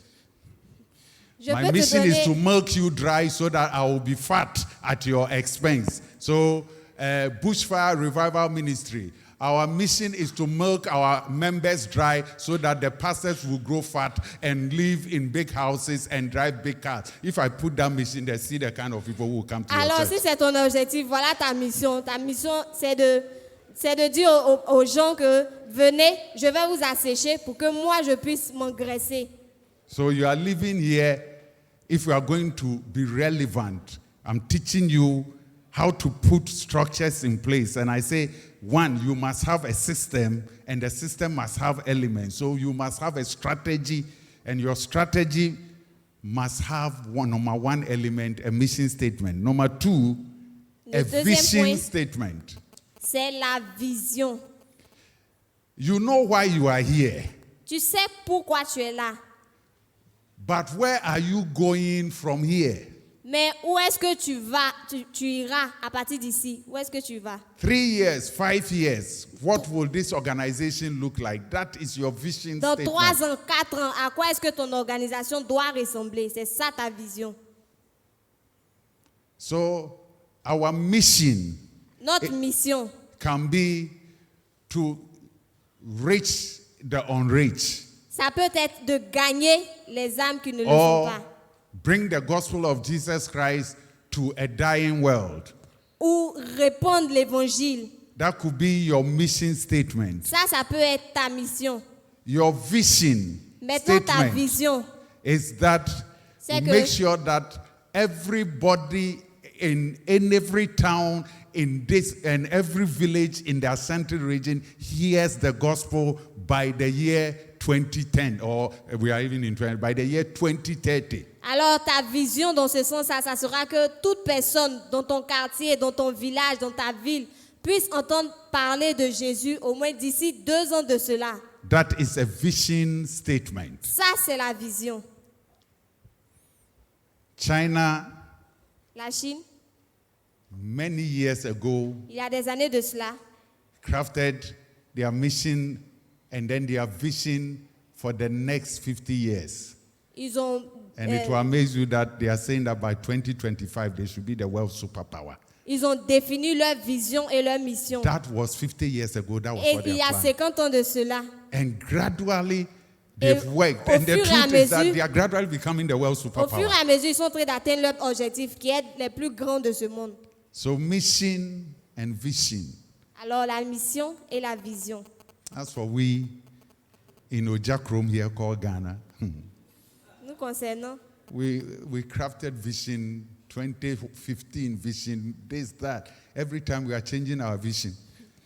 Speaker 2: Je
Speaker 3: My
Speaker 2: peux te
Speaker 3: mission is to
Speaker 2: donner,
Speaker 3: milk you dry so that I will be fat at your expense. So, Bushfire Revival Ministry, our mission is to milk our members dry so that the pastors will grow fat and live in big houses and drive big cars. If I put that mission there, see the kind of people who will come to your
Speaker 2: alors si
Speaker 3: church.
Speaker 2: c'est ton objectif, voilà ta mission. Ta mission c'est de dire aux gens que venez, je vais vous assécher pour que moi je puisse m'engraisser.
Speaker 3: So you are living here. If you are going to be relevant, I'm teaching you how to put structures in place. And I say, one, you must have a system, and the system must have elements. So you must have a strategy, and your strategy must have number one element, a mission statement. Number two, a vision statement.
Speaker 2: C'est la vision.
Speaker 3: You know why you are here.
Speaker 2: Tu sais pourquoi tu es là.
Speaker 3: But where are you going from here?
Speaker 2: Mais où est-ce que tu vas, tu iras à partir d'ici? Où est-ce que tu vas?
Speaker 3: 3 years, 5 years, what will this organization look like? That is your vision
Speaker 2: Dans
Speaker 3: statement.
Speaker 2: 3 ans, 4 ans, à quoi est-ce que ton organisation doit ressembler? C'est ça ta vision.
Speaker 3: So, our mission
Speaker 2: Notre mission
Speaker 3: can be to reach the unreached.
Speaker 2: Ça peut être de gagner les âmes qui ne le sont
Speaker 3: Or
Speaker 2: pas.
Speaker 3: bring the gospel of Jesus Christ to a dying world.
Speaker 2: Ou répandre l'évangile.
Speaker 3: That could be your mission statement.
Speaker 2: Ça peut être ta mission.
Speaker 3: Your vision
Speaker 2: Maintenant, ta
Speaker 3: statement
Speaker 2: vision,
Speaker 3: is that
Speaker 2: c'est
Speaker 3: make
Speaker 2: que
Speaker 3: sure that everybody in every town, in this and every village in the central region hears the gospel by the year 2010, or we are even in 20, by the year 2030.
Speaker 2: alors ta vision dans ce sens-là, ça sera que toute personne dans ton quartier, dans ton village, dans ta ville, puisse entendre parler de Jésus au moins d'ici 2 ans de cela.
Speaker 3: That is a vision statement.
Speaker 2: Ça, c'est la vision.
Speaker 3: China,
Speaker 2: La Chine,
Speaker 3: many years ago,
Speaker 2: il y a des années de cela,
Speaker 3: crafted their mission and then their vision for the next 50 years.
Speaker 2: ils ont
Speaker 3: And it will amaze you that they are saying that by 2025 they should be the world superpower.
Speaker 2: ils ont défini leur vision et leur mission.
Speaker 3: That was 50 years ago. That was
Speaker 2: Et
Speaker 3: what
Speaker 2: il
Speaker 3: they
Speaker 2: y a
Speaker 3: planned.
Speaker 2: 50 ans de cela.
Speaker 3: And gradually they've worked.
Speaker 2: au
Speaker 3: And the
Speaker 2: fur et à
Speaker 3: truth is that
Speaker 2: mesure-
Speaker 3: they are gradually becoming the world
Speaker 2: Au fur
Speaker 3: superpower.
Speaker 2: et à mesure, ils sont en train d'atteindre leur objectif, qui est les plus grands de ce monde.
Speaker 3: So mission and vision.
Speaker 2: Alors, la mission et la vision.
Speaker 3: As for we in Ojakrom here called Ghana,
Speaker 2: Nous concernant,
Speaker 3: we crafted vision 2015 vision, this, that. Every time we are changing our vision.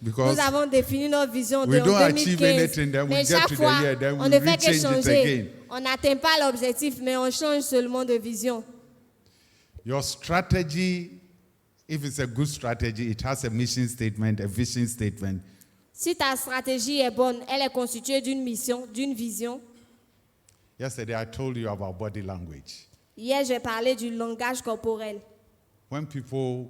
Speaker 3: Because
Speaker 2: nous avons défini notre vision
Speaker 3: we
Speaker 2: de
Speaker 3: don't
Speaker 2: en
Speaker 3: achieve
Speaker 2: 2015.
Speaker 3: anything, then we
Speaker 2: Mais
Speaker 3: get
Speaker 2: chaque
Speaker 3: to the
Speaker 2: fois,
Speaker 3: year, then we
Speaker 2: on ne fait que
Speaker 3: rechange it
Speaker 2: changer.
Speaker 3: again.
Speaker 2: On n'atteint pas l'objectif, mais on change seulement de vision.
Speaker 3: Your strategy, if it's a good strategy, it has a mission statement, a vision statement.
Speaker 2: Si ta stratégie est bonne, elle est constituée d'une mission, d'une vision.
Speaker 3: Yesterday I told you about body language.
Speaker 2: Hier, j'ai parlé du langage corporel.
Speaker 3: When people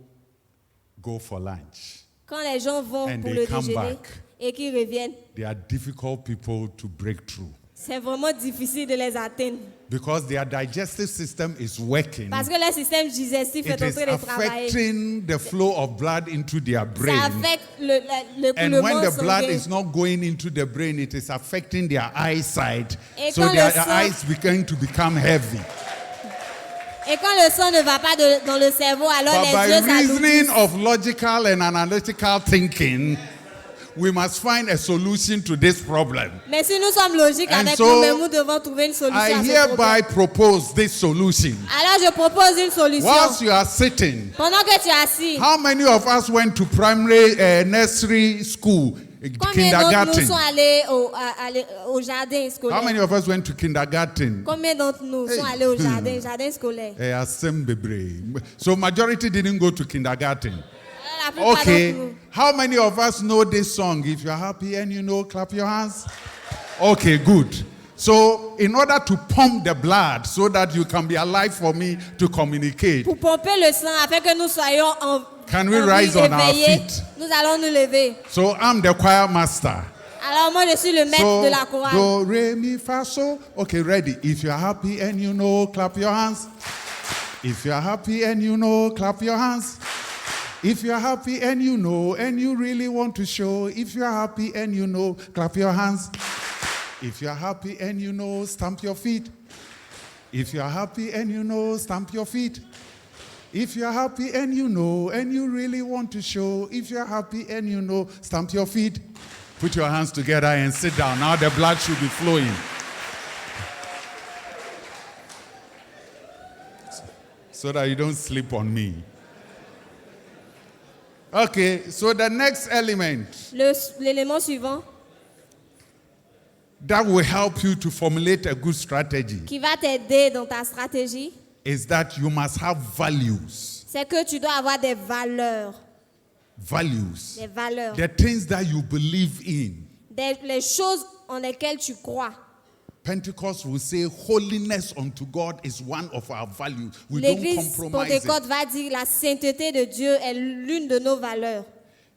Speaker 3: go for lunch,
Speaker 2: Quand les gens vont
Speaker 3: And
Speaker 2: pour
Speaker 3: they
Speaker 2: le
Speaker 3: come
Speaker 2: déjeuner
Speaker 3: back.
Speaker 2: et qu'ils reviennent,
Speaker 3: they are difficult people to break through
Speaker 2: c'est vraiment difficile de les atteindre.
Speaker 3: because their digestive system is working.
Speaker 2: Parce que leur système digestif est
Speaker 3: It
Speaker 2: en
Speaker 3: is
Speaker 2: train de travailler.
Speaker 3: affecting the flow of blood into their
Speaker 2: Ça
Speaker 3: brain.
Speaker 2: affecte le
Speaker 3: And when
Speaker 2: coulement
Speaker 3: the blood
Speaker 2: sanguin.
Speaker 3: is not going into the brain, it is affecting their eyesight.
Speaker 2: Et
Speaker 3: So
Speaker 2: quand
Speaker 3: their
Speaker 2: le sang-
Speaker 3: eyes begin to become heavy.
Speaker 2: Et quand le sang ne va pas dans le cerveau, alors
Speaker 3: But
Speaker 2: les
Speaker 3: by
Speaker 2: yeux
Speaker 3: reasoning
Speaker 2: s'alourdissent.
Speaker 3: of logical and analytical thinking, we must find a solution to this problem.
Speaker 2: Mais si nous sommes logiques
Speaker 3: And
Speaker 2: avec
Speaker 3: so,
Speaker 2: nous-mêmes, nous devons trouver une solution
Speaker 3: I
Speaker 2: à ce
Speaker 3: hereby
Speaker 2: problème.
Speaker 3: propose this solution.
Speaker 2: Alors je propose une solution.
Speaker 3: Whilst you are sitting,
Speaker 2: Pendant que tu es assis,
Speaker 3: how many of us went to primary nursery school,
Speaker 2: combien d'entre nous
Speaker 3: kindergarten?
Speaker 2: sont allés au jardin
Speaker 3: How many
Speaker 2: scolaire?
Speaker 3: of us went to kindergarten?
Speaker 2: Combien d'entre nous sont allés au jardin scolaire?
Speaker 3: So majority didn't go to kindergarten.
Speaker 2: La plupart
Speaker 3: Okay,
Speaker 2: d'entre nous.
Speaker 3: how many of us know this song? If you're happy and you know, clap your hands. Okay, good. So in order to pump the blood so that you can be alive for me to communicate,
Speaker 2: Pour pomper le sang afin que nous soyons
Speaker 3: Can we
Speaker 2: en
Speaker 3: rise
Speaker 2: vie
Speaker 3: on our
Speaker 2: éveillés,
Speaker 3: feet?
Speaker 2: nous allons nous lever.
Speaker 3: so I'm the choir master.
Speaker 2: Alors moi je suis le maître de la
Speaker 3: So
Speaker 2: chorale.
Speaker 3: do, re, mi, fa, so. Okay, ready. If you're happy and you know, clap your hands. If you're happy and you know, clap your hands. If you're happy and you know, and you really want to show, if you're happy and you know, clap your hands. If you're happy and you know, stamp your feet. If you're happy and you know, stamp your feet. If you're happy and you know, and you really want to show, if you're happy and you know, stamp your feet. Put your hands together and sit down. Now the blood should be flowing. So that you don't sleep on me. Okay, so the next element
Speaker 2: L'élément suivant
Speaker 3: that will help you to formulate a good strategy
Speaker 2: qui va t'aider dans ta stratégie,
Speaker 3: is that you must have values.
Speaker 2: c'est que tu dois avoir des valeurs.
Speaker 3: Values.
Speaker 2: Des valeurs.
Speaker 3: The things that you believe in.
Speaker 2: Les choses en lesquelles tu crois.
Speaker 3: Pentecost will say holiness unto God is one of our values. We don't
Speaker 2: L'église
Speaker 3: compromise
Speaker 2: Pentecôte
Speaker 3: it.
Speaker 2: va dire la sainteté de Dieu est l'une de nos valeurs.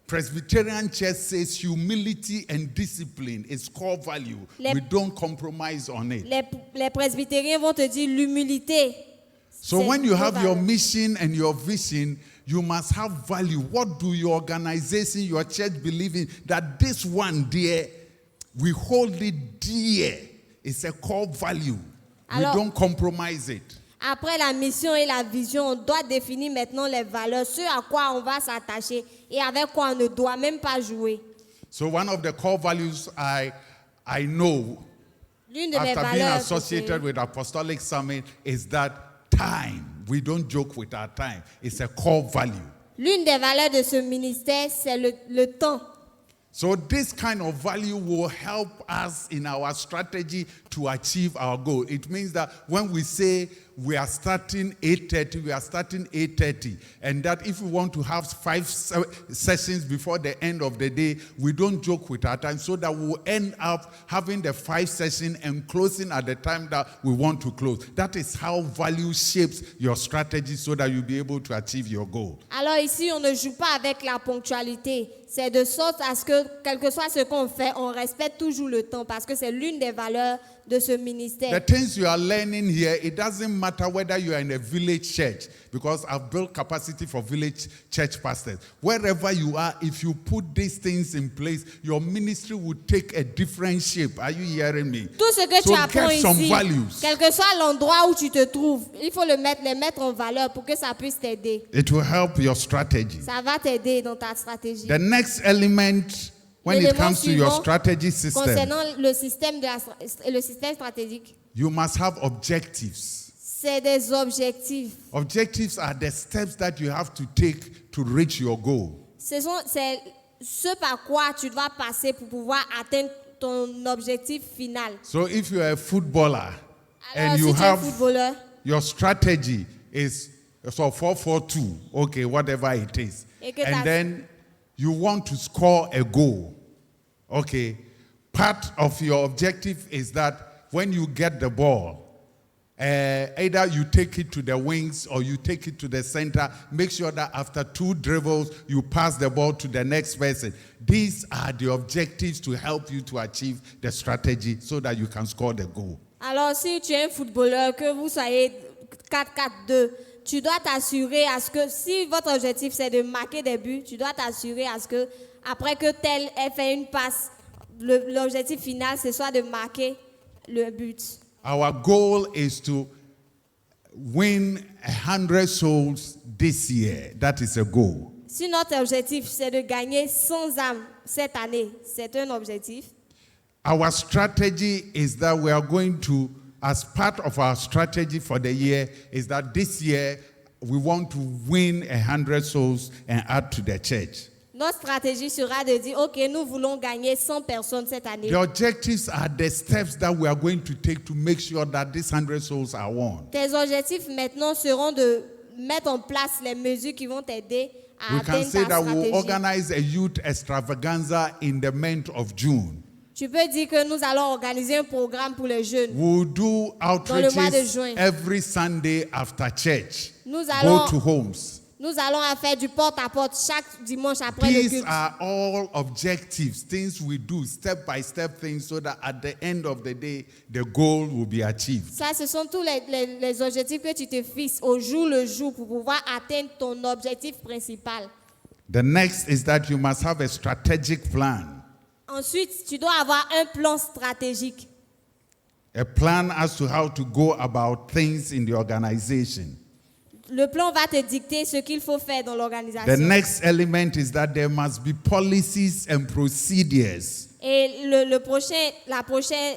Speaker 3: Presbyterian Church says humility and discipline is core value. We don't compromise on it.
Speaker 2: Les presbytériens vont te dire l'humilité.
Speaker 3: So
Speaker 2: c'est
Speaker 3: when you
Speaker 2: nos
Speaker 3: have your
Speaker 2: valeurs.
Speaker 3: mission and your vision, you must have value. What do your organization, your church believe in? That this one, dear, we hold it dear. It's a core value.
Speaker 2: Alors,
Speaker 3: we don't compromise it.
Speaker 2: Après la mission et la vision, on doit définir maintenant les valeurs, ce à quoi on va s'attacher et avec quoi on ne doit même pas jouer.
Speaker 3: So one of the core values I know
Speaker 2: L'une de mes
Speaker 3: after being
Speaker 2: valeurs,
Speaker 3: associated with Apostolic Summit is that time. We don't joke with our time. It's a core value.
Speaker 2: l'une des valeurs de ce ministère, c'est le temps.
Speaker 3: So this kind of value will help us in our strategy to achieve our goal. It means that when we say we are starting 8:30, we are starting 8:30. And that if we want to have 5 sessions before the end of the day, we don't joke with our time so that we'll end up having the 5 sessions and closing at the time that we want to close. That is how value shapes your strategy so that you'll be able to achieve your goal.
Speaker 2: Alors ici, on ne joue pas avec la ponctualité. C'est de sorte à ce que, quel que soit ce qu'on fait, on respecte toujours le temps parce que c'est l'une des valeurs de ce ministère.
Speaker 3: The things you are learning here, it doesn't matter whether you are in a village church, because I've built capacity for village church pastors. Wherever you are, if you put these things in place, your ministry will take a different shape. Are you hearing me?
Speaker 2: Tout ce que
Speaker 3: So
Speaker 2: tu apprends
Speaker 3: get some
Speaker 2: ici,
Speaker 3: values.
Speaker 2: quel que soit l'endroit où tu te trouves, il faut les mettre en valeur pour que ça puisse t'aider.
Speaker 3: It will help your strategy.
Speaker 2: Ça va t'aider dans ta stratégie.
Speaker 3: The next element when it
Speaker 2: L'élément
Speaker 3: comes to your
Speaker 2: suivant,
Speaker 3: strategy system,
Speaker 2: concernant le système stratégique,
Speaker 3: you must have objectives.
Speaker 2: c'est des objectifs.
Speaker 3: Objectives are the steps that you have to take to reach your goal.
Speaker 2: C'est ce par quoi tu dois passer pour pouvoir atteindre ton objectif final.
Speaker 3: So if you are a footballer
Speaker 2: Alors,
Speaker 3: and
Speaker 2: si
Speaker 3: you
Speaker 2: tu es un
Speaker 3: have
Speaker 2: footballeur,
Speaker 3: your strategy is so 4-4-2, okay, whatever it is.
Speaker 2: Et que
Speaker 3: And
Speaker 2: t'as-
Speaker 3: then you want to score a goal. Okay. Part of your objective is that when you get the ball, either you take it to the wings or you take it to the center. Make sure that after 2 dribbles, you pass the ball to the next person. These are the objectives to help you to achieve the strategy so that you can score the goal.
Speaker 2: alors si tu es un footballeur, que vous soyez 4-4-2, tu dois t'assurer à ce que si votre objectif c'est de marquer des buts, tu dois t'assurer à ce que après que tel ait fait une passe, l'objectif final c'est soit de marquer le but.
Speaker 3: Our goal is to win 100 souls this year. That is a goal.
Speaker 2: Si notre objectif c'est de gagner 100 âmes cette année, c'est un objectif.
Speaker 3: Our strategy is that we are going to, as part of our strategy for the year, is that this year we want to win 100 souls and add to the church.
Speaker 2: Notre stratégie sera de dire, OK, nous voulons gagner 100 personnes cette année.
Speaker 3: The objectives are the steps that we are going to take to make sure that these 100 souls are won.
Speaker 2: Tes objectifs maintenant seront de mettre en place les mesures qui vont t'aider à
Speaker 3: We can
Speaker 2: atteindre
Speaker 3: say
Speaker 2: ta
Speaker 3: that we'll
Speaker 2: stratégie.
Speaker 3: organize a youth extravaganza in the month of June.
Speaker 2: Tu peux dire que nous allons organiser un programme pour les jeunes.
Speaker 3: We'll do
Speaker 2: le mois de
Speaker 3: outreaches
Speaker 2: juin.
Speaker 3: every Sunday after church.
Speaker 2: Nous
Speaker 3: Go
Speaker 2: allons,
Speaker 3: to homes.
Speaker 2: nous allons faire du porte-à-porte chaque dimanche après le
Speaker 3: These
Speaker 2: culte.
Speaker 3: are all objectives, things we do, step by step things, so that at the end of the day, the goal will be achieved.
Speaker 2: Ça, ce sont tous les objectifs que tu te fixes au jour le jour pour pouvoir atteindre ton objectif principal.
Speaker 3: The next is that you must have a strategic plan.
Speaker 2: Ensuite, tu dois avoir un plan stratégique.
Speaker 3: A plan as to how to go about things in the organization.
Speaker 2: Le plan va te dicter ce qu'il faut faire dans
Speaker 3: The
Speaker 2: l'organisation.
Speaker 3: next element is that there must be policies and procedures.
Speaker 2: Et la prochaine,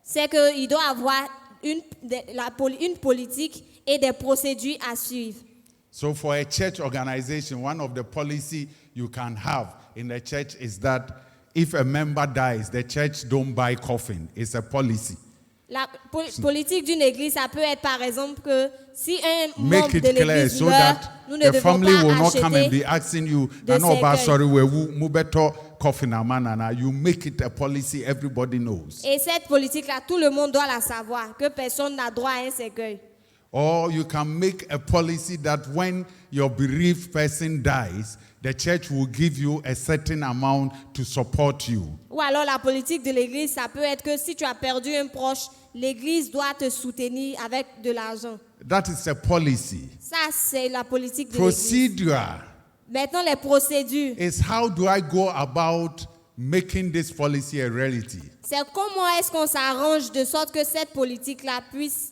Speaker 2: c'est qu'il doit avoir une politique et des procédures à suivre.
Speaker 3: So for a church organization, one of the policy you can have in the church is that if a member dies, the church don't buy coffin. It's a policy.
Speaker 2: La politique d'une église, ça peut être par exemple que si un
Speaker 3: Make
Speaker 2: membre
Speaker 3: it
Speaker 2: de
Speaker 3: clear
Speaker 2: l'église
Speaker 3: so
Speaker 2: meurt,
Speaker 3: that
Speaker 2: nous ne
Speaker 3: the
Speaker 2: devons
Speaker 3: family will
Speaker 2: pas
Speaker 3: not come and
Speaker 2: acheter
Speaker 3: be asking you,
Speaker 2: de
Speaker 3: "No, but
Speaker 2: cercueil."
Speaker 3: sorry, we mubeto coffin amanana." You make it a policy, everybody knows.
Speaker 2: Et cette politique-là, tout le monde doit la savoir, que personne n'a droit à un cercueil.
Speaker 3: Or you can make a policy that when your bereaved person dies, the church will give you a certain amount to support you.
Speaker 2: Ou alors la politique de l'église, ça peut être que si tu as perdu un proche, l'église doit te soutenir avec de l'argent.
Speaker 3: That is a policy.
Speaker 2: Ça, c'est la politique de l'église.
Speaker 3: Procedure
Speaker 2: Maintenant, les procédures.
Speaker 3: is how do I go about making this policy a reality?
Speaker 2: C'est comment est-ce qu'on s'arrange de sorte que cette politique-là puisse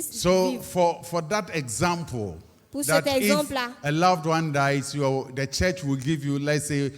Speaker 3: So
Speaker 2: vivre.
Speaker 3: for that example,
Speaker 2: Pour
Speaker 3: that
Speaker 2: cet
Speaker 3: if
Speaker 2: exemple-là,
Speaker 3: a loved one dies, the church will give you, let's say,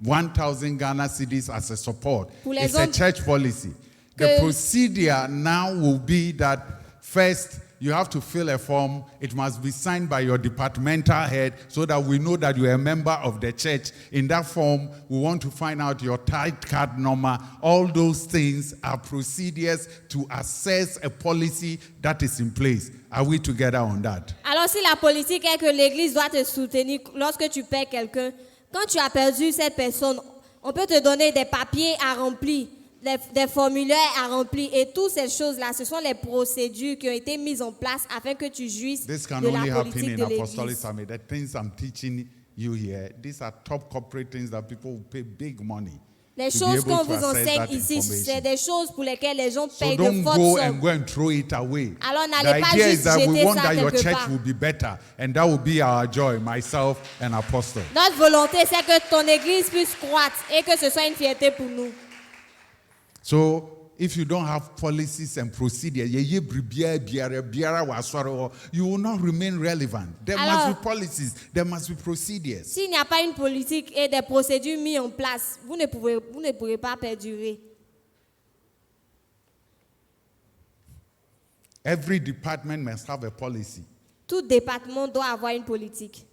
Speaker 3: 1,000 Ghana cedis as a support.
Speaker 2: Pour les
Speaker 3: It's a
Speaker 2: hommes
Speaker 3: church policy. The
Speaker 2: que-
Speaker 3: procedure now will be that first you have to fill a form. It must be signed by your departmental head so that we know that you're a member of the church. In that form, we want to find out your tithe card number. All those things are procedures to assess a policy that is in place. Are we together on that?
Speaker 2: Alors si la politique est que l'église doit te soutenir lorsque tu paies quelqu'un, quand tu as perdu cette personne, on peut te donner des papiers à remplir, des formulaires à remplir et toutes ces choses-là, ce sont les procédures qui ont été mises en place afin que tu jouisses
Speaker 3: This can
Speaker 2: de
Speaker 3: only
Speaker 2: la
Speaker 3: happen
Speaker 2: politique
Speaker 3: in
Speaker 2: de
Speaker 3: Apostolic
Speaker 2: l'église.
Speaker 3: Summit. The things I'm teaching you here, these are top corporate things that people will pay big money.
Speaker 2: Les
Speaker 3: to be
Speaker 2: choses
Speaker 3: able
Speaker 2: qu'on
Speaker 3: to
Speaker 2: vous
Speaker 3: access
Speaker 2: enseigne
Speaker 3: that
Speaker 2: ici,
Speaker 3: information.
Speaker 2: c'est des choses pour lesquelles les gens
Speaker 3: So
Speaker 2: payent de
Speaker 3: don't
Speaker 2: fortes
Speaker 3: go
Speaker 2: sommes.
Speaker 3: and go and throw it away.
Speaker 2: Alors
Speaker 3: The
Speaker 2: n'allez pas
Speaker 3: idea is
Speaker 2: juste
Speaker 3: that we
Speaker 2: jeter
Speaker 3: want
Speaker 2: ça
Speaker 3: that your
Speaker 2: quelque
Speaker 3: church
Speaker 2: part.
Speaker 3: will be better, and that will be our joy, myself and Apostle.
Speaker 2: Notre volonté, c'est que ton église puisse croître et que ce soit une fierté pour nous.
Speaker 3: So if you don't have policies and procedures, you will not remain relevant. There must
Speaker 2: Alors,
Speaker 3: be policies, there must be procedures.
Speaker 2: S'il n'y a pas une politique et des procédures mises en place, vous ne pourrez pas perdurer.
Speaker 3: Every department must have a policy,
Speaker 2: Tout département doit avoir une politique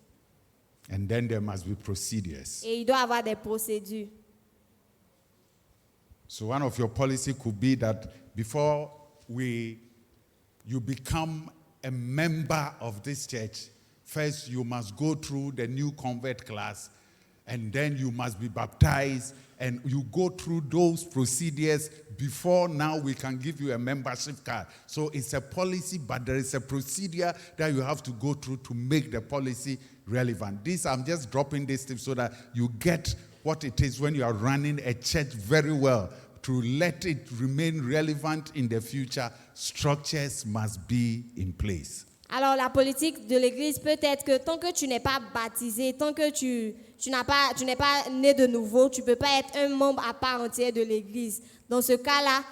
Speaker 3: and then there must be procedures.
Speaker 2: et il doit avoir des procédures.
Speaker 3: So one of your policy could be that before you become a member of this church, first you must go through the new convert class, and then you must be baptized, and you go through those procedures before now we can give you a membership card. So it's a policy, but there is a procedure that you have to go through to make the policy relevant. I'm just dropping this tip so that you get what it is when you are running a church very well. To let it remain relevant in the future, structures must be in place.
Speaker 2: Alors la politique de l'église peut être que tant que tu n'es pas baptisé, tant que tu n'es pas né de nouveau, tu ne peux pas être un membre à part entière de l'église. Dans ce cas-là,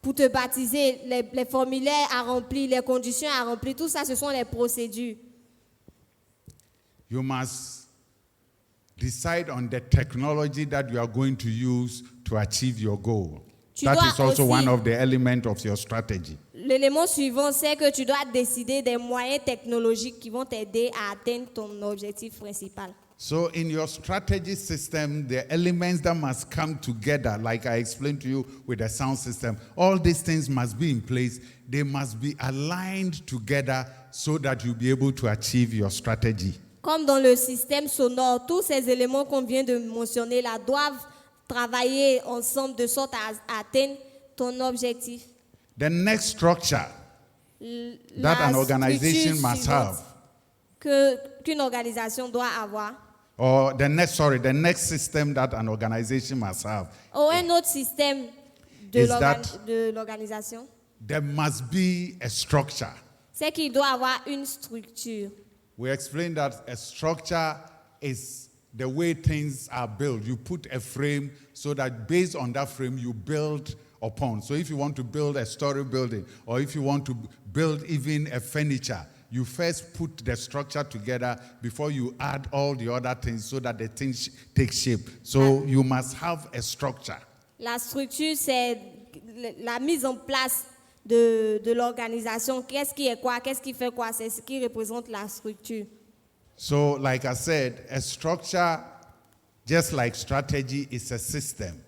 Speaker 2: pour te baptiser, les formulaires à remplir, les conditions à remplir, tout ça, ce sont les procédures.
Speaker 3: You must decide on the technology that you are going to use to achieve your goal.
Speaker 2: Tu
Speaker 3: That
Speaker 2: dois
Speaker 3: is also
Speaker 2: aussi-
Speaker 3: one of the elements of your strategy.
Speaker 2: L'élément suivant, c'est que tu dois décider des moyens technologiques qui vont t'aider à atteindre ton objectif principal.
Speaker 3: So in your strategy system, the elements that must come together, like I explained to you with the sound system, all these things must be in place. They must be aligned together so that you'll be able to achieve your strategy.
Speaker 2: Comme dans le système sonore, tous ces éléments qu'on vient de mentionner là doivent travailler ensemble de sorte à atteindre ton objectif.
Speaker 3: The next structure that
Speaker 2: La
Speaker 3: an organization
Speaker 2: structure
Speaker 3: must
Speaker 2: suivante
Speaker 3: have,
Speaker 2: qu'une organisation doit avoir,
Speaker 3: or the next system that an organization must have,
Speaker 2: ou un autre système
Speaker 3: Is that-
Speaker 2: de l'organisation,
Speaker 3: there must be a structure.
Speaker 2: c'est qu'il doit avoir une structure.
Speaker 3: We explained that a structure is the way things are built. You put a frame so that based on that frame you build upon. So if you want to build a story building, or if you want to build even a furniture, you first put the structure together before you add all the other things so that the thing takes shape. So you must have a structure.
Speaker 2: La structure, c'est la mise en place de l'organisation. Qu'est-ce qui est quoi, qu'est-ce qui fait quoi, c'est ce qui représente la structure.
Speaker 3: So, like I said, a structure, just like strategy, is a system.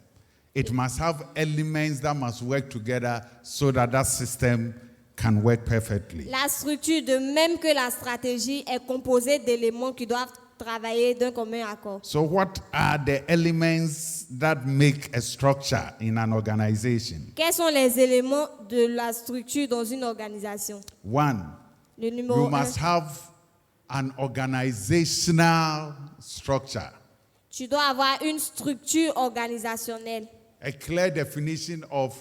Speaker 3: It must have elements that must work together so that that system can work perfectly.
Speaker 2: La structure, de même que la stratégie, est composée d'éléments qui doivent travailler d'un commun accord.
Speaker 3: So, what are the elements that make a structure in an organization?
Speaker 2: Quels sont les éléments de la structure dans une organisation?
Speaker 3: One,
Speaker 2: Le numéro
Speaker 3: you
Speaker 2: 1,
Speaker 3: must have an organizational structure.
Speaker 2: tu dois avoir une structure organisationnelle.
Speaker 3: A clear definition of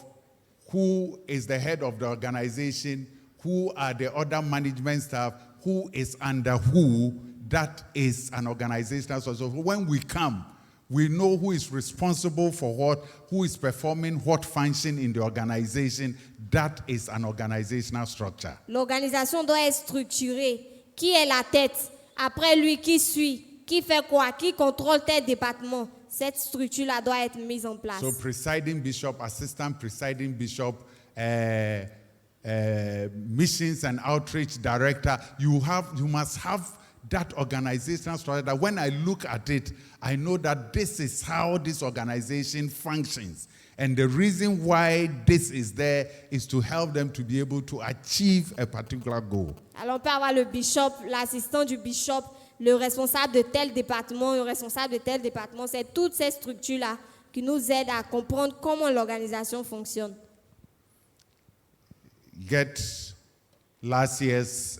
Speaker 3: who is the head of the organization, who are the other management staff, who is under who. That is an organizational structure. So when we come, we know who is responsible for what, who is performing what function in the organization. That is an organizational structure.
Speaker 2: L'organisation doit être structurée. Qui est la tête? Après lui, qui suit? Qui fait quoi? Qui contrôle tel département? Cette structure-là doit être mise en place.
Speaker 3: So presiding bishop, assistant presiding bishop, missions and outreach director, you must have that organizational structure that when I look at it, I know that this is how this organization functions. And the reason why this is there is to help them to be able to achieve a particular goal.
Speaker 2: Alors on peut avoir le bishop, l'assistant du bishop, le responsable de tel département, le responsable de tel département. C'est toutes ces structures-là qui nous aident à comprendre comment l'organisation fonctionne.
Speaker 3: Get last year's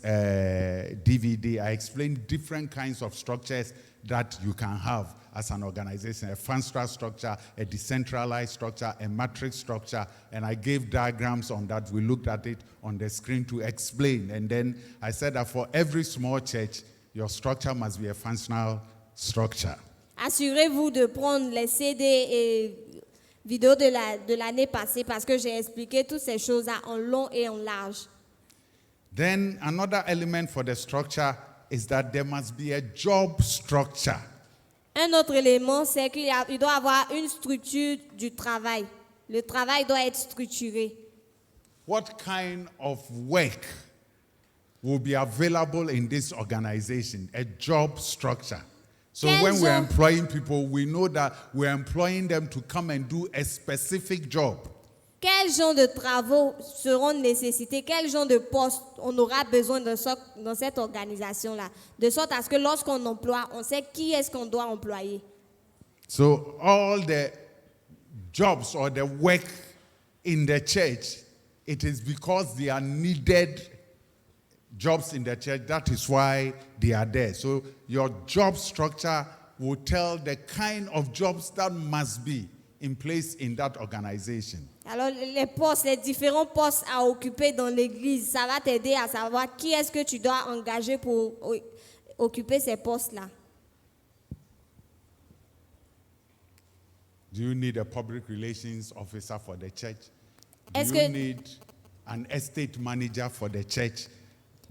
Speaker 3: DVD. I explained different kinds of structures that you can have as an organization: a functional structure, a decentralized structure, a matrix structure, and I gave diagrams on that. We looked at it on the screen to explain, and then I said that for every small church, your structure must be a functional structure.
Speaker 2: Assurez-vous de prendre les CD et vidéos de l'année passée parce que j'ai expliqué toutes ces choses-là en long et en large.
Speaker 3: Then another element for the structure is that there must be a job structure.
Speaker 2: Un autre élément, c'est qu'il doit y avoir une structure du travail. Le travail doit être structuré.
Speaker 3: What kind of work will be available in this organization? A job structure. So
Speaker 2: Quel
Speaker 3: when we're
Speaker 2: genre-
Speaker 3: employing people, we know that we're employing them to come and do a specific job.
Speaker 2: Quel genre de travaux seront nécessités? Quel genre de postes on aura besoin dans cette organisation-là? De sorte à ce que lorsqu'on emploie, on sait qui est-ce qu'on doit employer.
Speaker 3: So all the jobs or the work in the church, it is because they are needed jobs in the church. That is why they are there. So your job structure will tell the kind of jobs that must be in place in that organization.
Speaker 2: Alors, les postes, les différents postes à occuper dans l'église, ça va t'aider à savoir qui est-ce que tu dois engager pour occuper ces postes-là.
Speaker 3: Do you need a public relations officer for the church? Do
Speaker 2: Est-ce
Speaker 3: you
Speaker 2: que-
Speaker 3: need an estate manager for the church?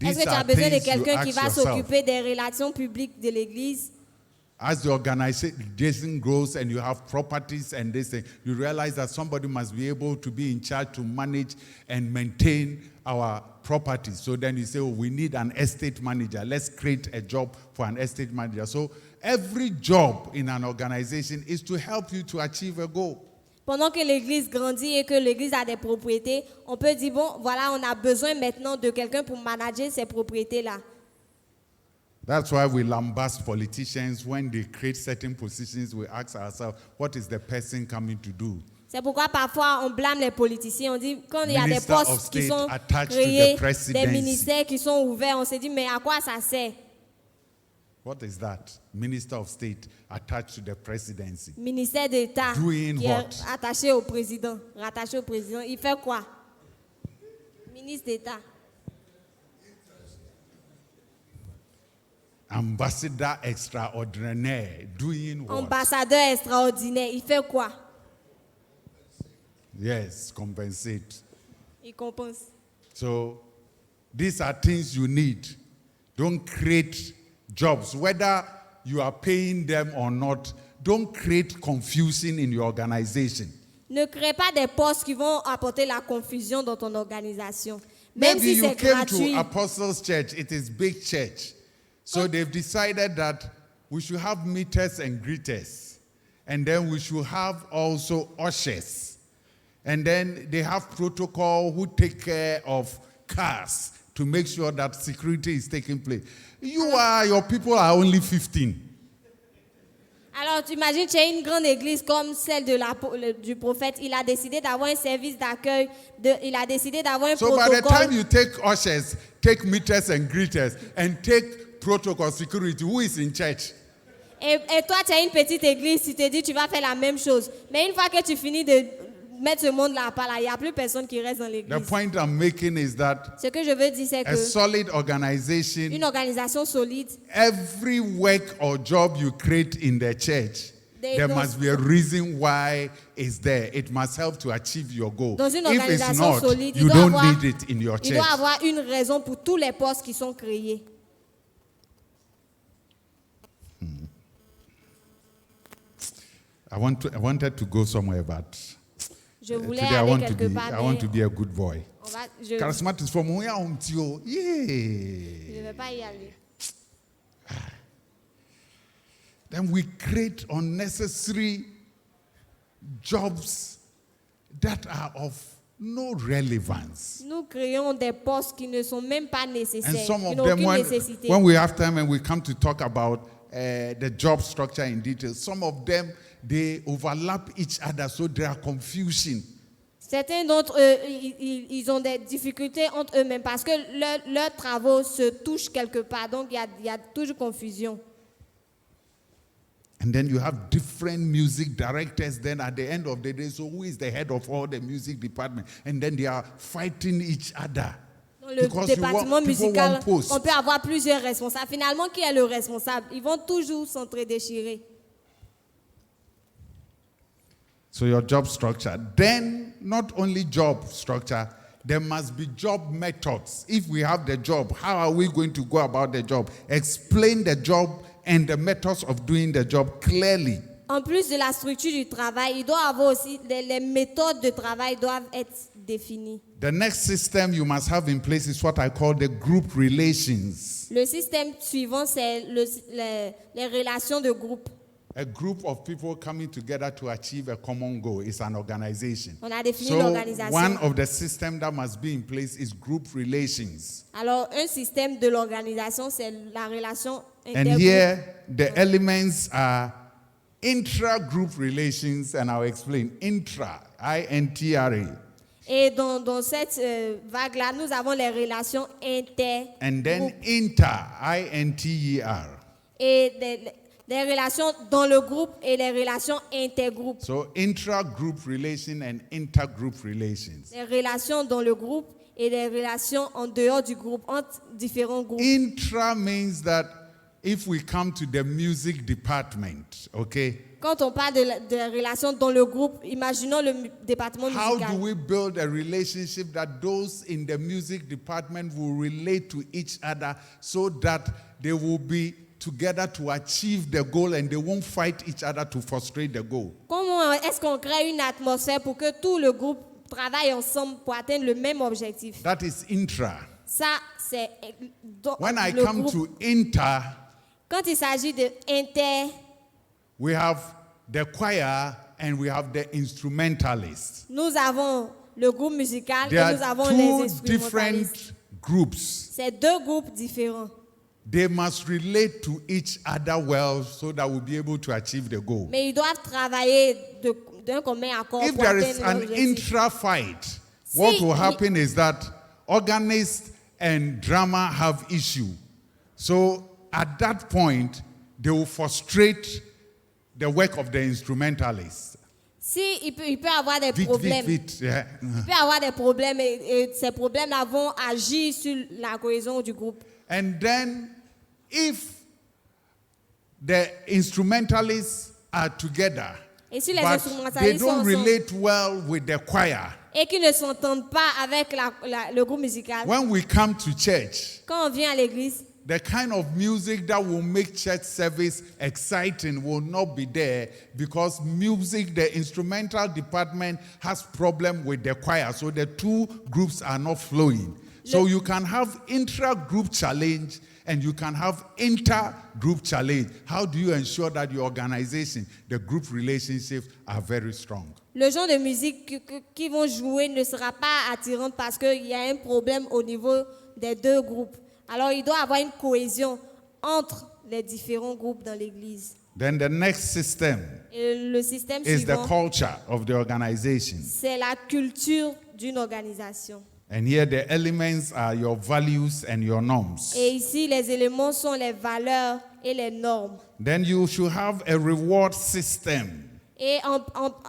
Speaker 2: Est-ce
Speaker 3: These
Speaker 2: que tu as
Speaker 3: are
Speaker 2: besoin de
Speaker 3: things you
Speaker 2: quelqu'un qui
Speaker 3: ask
Speaker 2: va
Speaker 3: yourself.
Speaker 2: s'occuper des relations publiques de l'église?
Speaker 3: As the organization grows and you have properties and this thing, you realize that somebody must be able to be in charge to manage and maintain our properties. So then you say, oh, we need an estate manager. Let's create a job for an estate manager. So every job in an organization is to help you to achieve a goal.
Speaker 2: Pendant que l'église grandit et que l'église a des propriétés, on peut dire, bon, voilà, on a besoin maintenant de quelqu'un pour manager ces propriétés-là.
Speaker 3: That's why we lambast politicians. When they create certain positions, we ask ourselves, what is the person coming to do?
Speaker 2: C'est pourquoi parfois on blâme les politiciens. On dit, quand il y a des
Speaker 3: Minister of
Speaker 2: postes qui
Speaker 3: State
Speaker 2: sont
Speaker 3: attached to
Speaker 2: créés,
Speaker 3: the presidency.
Speaker 2: des ministères qui sont ouverts, on se dit, mais à quoi ça sert?
Speaker 3: What is that? Minister of State attached to the presidency.
Speaker 2: Ministère d'État
Speaker 3: Doing
Speaker 2: qui
Speaker 3: what?
Speaker 2: est attaché au président, rattaché au président, il fait quoi? Ministre d'État.
Speaker 3: Ambassador extraordinaire, doing what?
Speaker 2: Ambassadeur extraordinaire, il fait quoi?
Speaker 3: Yes, compensate.
Speaker 2: Il compense.
Speaker 3: So these are things you need. Don't create jobs, whether you are paying them or not. Don't create confusion in your organization.
Speaker 2: Ne crée pas des postes qui vont apporter la confusion dans ton organisation. Même
Speaker 3: Maybe
Speaker 2: si
Speaker 3: you
Speaker 2: c'est
Speaker 3: came
Speaker 2: gratuit.
Speaker 3: to Apostles Church, it is big church. So they've decided that we should have meeters and greeters. And then we should have also ushers. And then they have protocol who take care of cars to make sure that security is taking place. Your people are only 15.
Speaker 2: Alors, tu imagines, tu as une grande église comme celle du prophète. Il a décidé d'avoir un service d'accueil. Il a décidé d'avoir un
Speaker 3: So by the
Speaker 2: protocole.
Speaker 3: time you take ushers, take meters and greeters, and take protocol security, who is in church?
Speaker 2: Et toi, tu as une petite église. Tu te dis, tu vas faire la même chose. Mais une fois que tu finis de mettre ce monde-là par là, il n'y a plus personne qui reste dans
Speaker 3: The
Speaker 2: l'église.
Speaker 3: point I'm making is that
Speaker 2: Ce que je veux dire, c'est
Speaker 3: a
Speaker 2: que
Speaker 3: solid organization,
Speaker 2: une organisation solide,
Speaker 3: every work or job you create in the church, there must be a reason why it's there. It must help to achieve your goal.
Speaker 2: dans une
Speaker 3: If it's
Speaker 2: organisation
Speaker 3: not,
Speaker 2: solide,
Speaker 3: you don't need it in your
Speaker 2: il
Speaker 3: church.
Speaker 2: doit avoir une raison pour tous les postes qui sont créés.
Speaker 3: I wanted to go somewhere, but
Speaker 2: Je voulais
Speaker 3: today I
Speaker 2: aller
Speaker 3: want to
Speaker 2: quelque
Speaker 3: be
Speaker 2: part,
Speaker 3: I want
Speaker 2: mais
Speaker 3: to be a good boy.
Speaker 2: je
Speaker 3: Charismatic from where I'm to you.
Speaker 2: ne
Speaker 3: Yeah.
Speaker 2: vais pas y aller.
Speaker 3: Then we create unnecessary jobs that are of no relevance.
Speaker 2: Nous créons des postes qui ne sont même pas
Speaker 3: And
Speaker 2: nécessaires,
Speaker 3: some
Speaker 2: qui
Speaker 3: of
Speaker 2: n'ont
Speaker 3: them,
Speaker 2: aucune nécessité.
Speaker 3: when we have time and we come to talk about the job structure in detail, some of them, they overlap each other, so there are confusion.
Speaker 2: Certains d'entre eux, ils ont des difficultés entre eux-mêmes parce que leurs travaux se touchent quelque part. Donc, il y a toujours confusion.
Speaker 3: And then you have different music directors. Then at the end of the day, so who is the head of all the music department? And then they are fighting each other.
Speaker 2: Dans le
Speaker 3: Because
Speaker 2: département
Speaker 3: people
Speaker 2: musical,
Speaker 3: want posts.
Speaker 2: on peut avoir plusieurs responsables. Finalement, qui est le responsable? Ils vont toujours s'entre-déchirer.
Speaker 3: So your job structure. Then not only job structure, there must be job methods. If we have the job, how are we going to go about the job? Explain the job and the methods of doing the job clearly.
Speaker 2: En plus de la structure du travail, il doit avoir aussi les méthodes de travail doivent être définies.
Speaker 3: The next system you must have in place is what I call the group relations.
Speaker 2: Le système suivant, c'est les relations de groupe.
Speaker 3: A group of people coming together to achieve a common goal is an organization.
Speaker 2: On a défini
Speaker 3: So
Speaker 2: l'organisation.
Speaker 3: one of the systems that must be in place is group relations.
Speaker 2: Alors, un système de l'organisation, c'est la relation
Speaker 3: And
Speaker 2: intergroupe.
Speaker 3: here the elements are intra-group relations, and I'll explain. Intra, I-N-T-R-A.
Speaker 2: Et dans cette vague-là, nous avons les relations inter.
Speaker 3: And then inter, I-N-T-E-R.
Speaker 2: Et des relations dans le groupe et les relations intergroupes.
Speaker 3: So intra-group relation and intergroup relations.
Speaker 2: Les relations dans le groupe et les relations en dehors du groupe, entre différents groupes.
Speaker 3: Intra means that if we come to the music department, okay,
Speaker 2: Quand on parle de relations dans le groupe, imaginons le département
Speaker 3: how
Speaker 2: musical.
Speaker 3: do we build a relationship that those in the music department will relate to each other so that they will be together to achieve the goal and they won't fight each other to frustrate the goal?
Speaker 2: Comment est-ce qu'on crée une atmosphère pour que tout le groupe travaille ensemble pour atteindre le même objectif?
Speaker 3: That is intra.
Speaker 2: Ça, c'est dans
Speaker 3: When I
Speaker 2: le
Speaker 3: come
Speaker 2: groupe.
Speaker 3: to inter,
Speaker 2: Quand il s'agit de inter,
Speaker 3: we have the choir and we have the instrumentalists.
Speaker 2: nous avons le groupe musical
Speaker 3: There
Speaker 2: et nous avons les
Speaker 3: are two
Speaker 2: instrumentalistes.
Speaker 3: different groups.
Speaker 2: C'est deux groupes différents.
Speaker 3: They must relate to each other well so that we'll be able to achieve the goal.
Speaker 2: Mais ils doivent travailler d'un commun accord
Speaker 3: If
Speaker 2: pour
Speaker 3: there is
Speaker 2: atteindre
Speaker 3: an
Speaker 2: l'objectif.
Speaker 3: intra-fight, what will happen is that organist and drummer have issue. So at that point, they will frustrate the work of the instrumentalists.
Speaker 2: Si il peut avoir des
Speaker 3: Vite,
Speaker 2: problèmes,
Speaker 3: vite, vite. Yeah.
Speaker 2: il peut avoir des problèmes et ces problèmes-là vont agir sur la cohésion du groupe.
Speaker 3: And then if the instrumentalists are together,
Speaker 2: Et si les
Speaker 3: but they
Speaker 2: instrumentalistes sont
Speaker 3: don't
Speaker 2: ensemble
Speaker 3: relate well with the choir,
Speaker 2: et qu'ils ne s'entendent pas avec le groupe musical,
Speaker 3: when we come to church,
Speaker 2: quand on vient à l'église,
Speaker 3: The kind of music that will make church service exciting will not be there because music, the instrumental department has problem with the choir. So the two groups are not flowing. So you can have intra-group challenge and you can have inter-group challenge. How do you ensure that your organization, the group relationships are very strong?
Speaker 2: Le genre de musique qu'ils vont jouer ne sera pas attirante parce qu'il y a un problème au niveau des deux groupes. Alors, il doit y avoir une cohésion entre les différents groupes dans l'église.
Speaker 3: Then the next system
Speaker 2: Et le système
Speaker 3: is the
Speaker 2: suivant,
Speaker 3: culture of the organization.
Speaker 2: c'est la culture d'une organisation.
Speaker 3: And here the elements are your values and your norms.
Speaker 2: Et ici, les éléments sont les valeurs et les normes.
Speaker 3: Then you should have a reward system.
Speaker 2: Et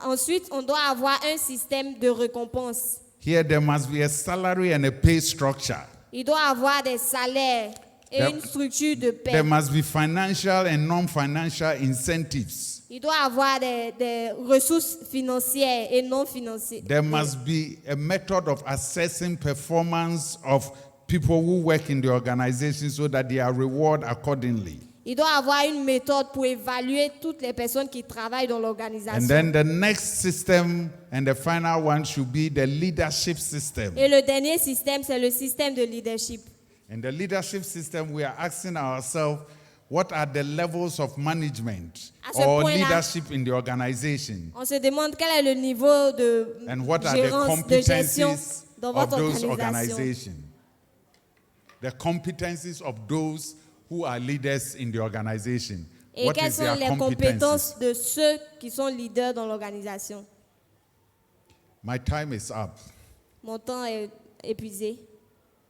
Speaker 2: ensuite, on doit avoir un système de récompense.
Speaker 3: Here there must be a salary and a pay structure.
Speaker 2: Il doit avoir des salaires et une structure de paie.
Speaker 3: There must be financial and non-financial incentives.
Speaker 2: Il doit avoir des ressources financières et non financières.
Speaker 3: There must be a method of assessing performance of people who work in the organization so that they are rewarded accordingly.
Speaker 2: Il doit avoir une méthode pour évaluer toutes les personnes qui travaillent dans l'organisation.
Speaker 3: And then the next system and the final one should be the leadership system.
Speaker 2: Et le dernier système, c'est le système de leadership.
Speaker 3: In the leadership system, we are asking ourselves, what are the levels of management or leadership in the organization?
Speaker 2: On se demande quel est le niveau de
Speaker 3: And what are the
Speaker 2: gérance, de gestion
Speaker 3: competencies
Speaker 2: dans
Speaker 3: of
Speaker 2: votre
Speaker 3: those
Speaker 2: organisation.
Speaker 3: organizations? The competencies of those who are leaders in the organization.
Speaker 2: Et
Speaker 3: What
Speaker 2: quelles
Speaker 3: is
Speaker 2: sont
Speaker 3: their
Speaker 2: les
Speaker 3: competencies?
Speaker 2: compétences de ceux qui sont leaders dans l'organisation?
Speaker 3: My time is up.
Speaker 2: Mon temps est épuisé.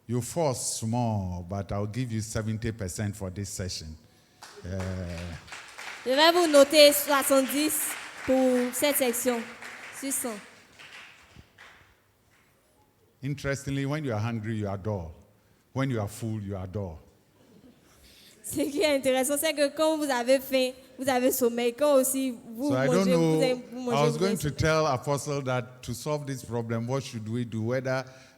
Speaker 3: You force small, but I'll give you 70% for this session.
Speaker 2: Je vais vous noter 70 pour cette section. 600.
Speaker 3: Interestingly, when you are hungry, you are dull. When you are full, you are dull.
Speaker 2: Ce qui est intéressant, c'est que quand vous avez faim, vous avez sommeil. Quand aussi vous
Speaker 3: So I
Speaker 2: mangez,
Speaker 3: don't know.
Speaker 2: vous mangez.
Speaker 3: I was
Speaker 2: vous
Speaker 3: going
Speaker 2: avez
Speaker 3: to
Speaker 2: sommeil.
Speaker 3: tell Apostle that to solve this problem, what should we do?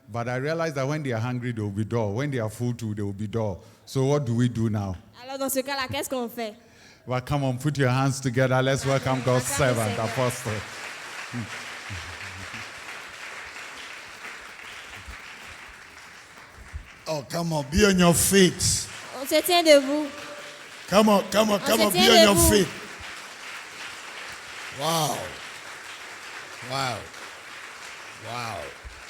Speaker 3: But I realized that when they are hungry, they will be dull. When they are full too, they will be dull. So what do we do now?
Speaker 2: Alors dans ce cas-là, qu'est-ce qu'on fait?
Speaker 3: Well, come on, put your hands together. Let's welcome God's servant, Apostle.
Speaker 1: Oh, come on, be on your feet.
Speaker 2: On se tient debout.
Speaker 1: Come on,
Speaker 2: se
Speaker 1: be
Speaker 2: tient
Speaker 1: on your
Speaker 2: debout.
Speaker 1: feet. Wow. Wow. Wow.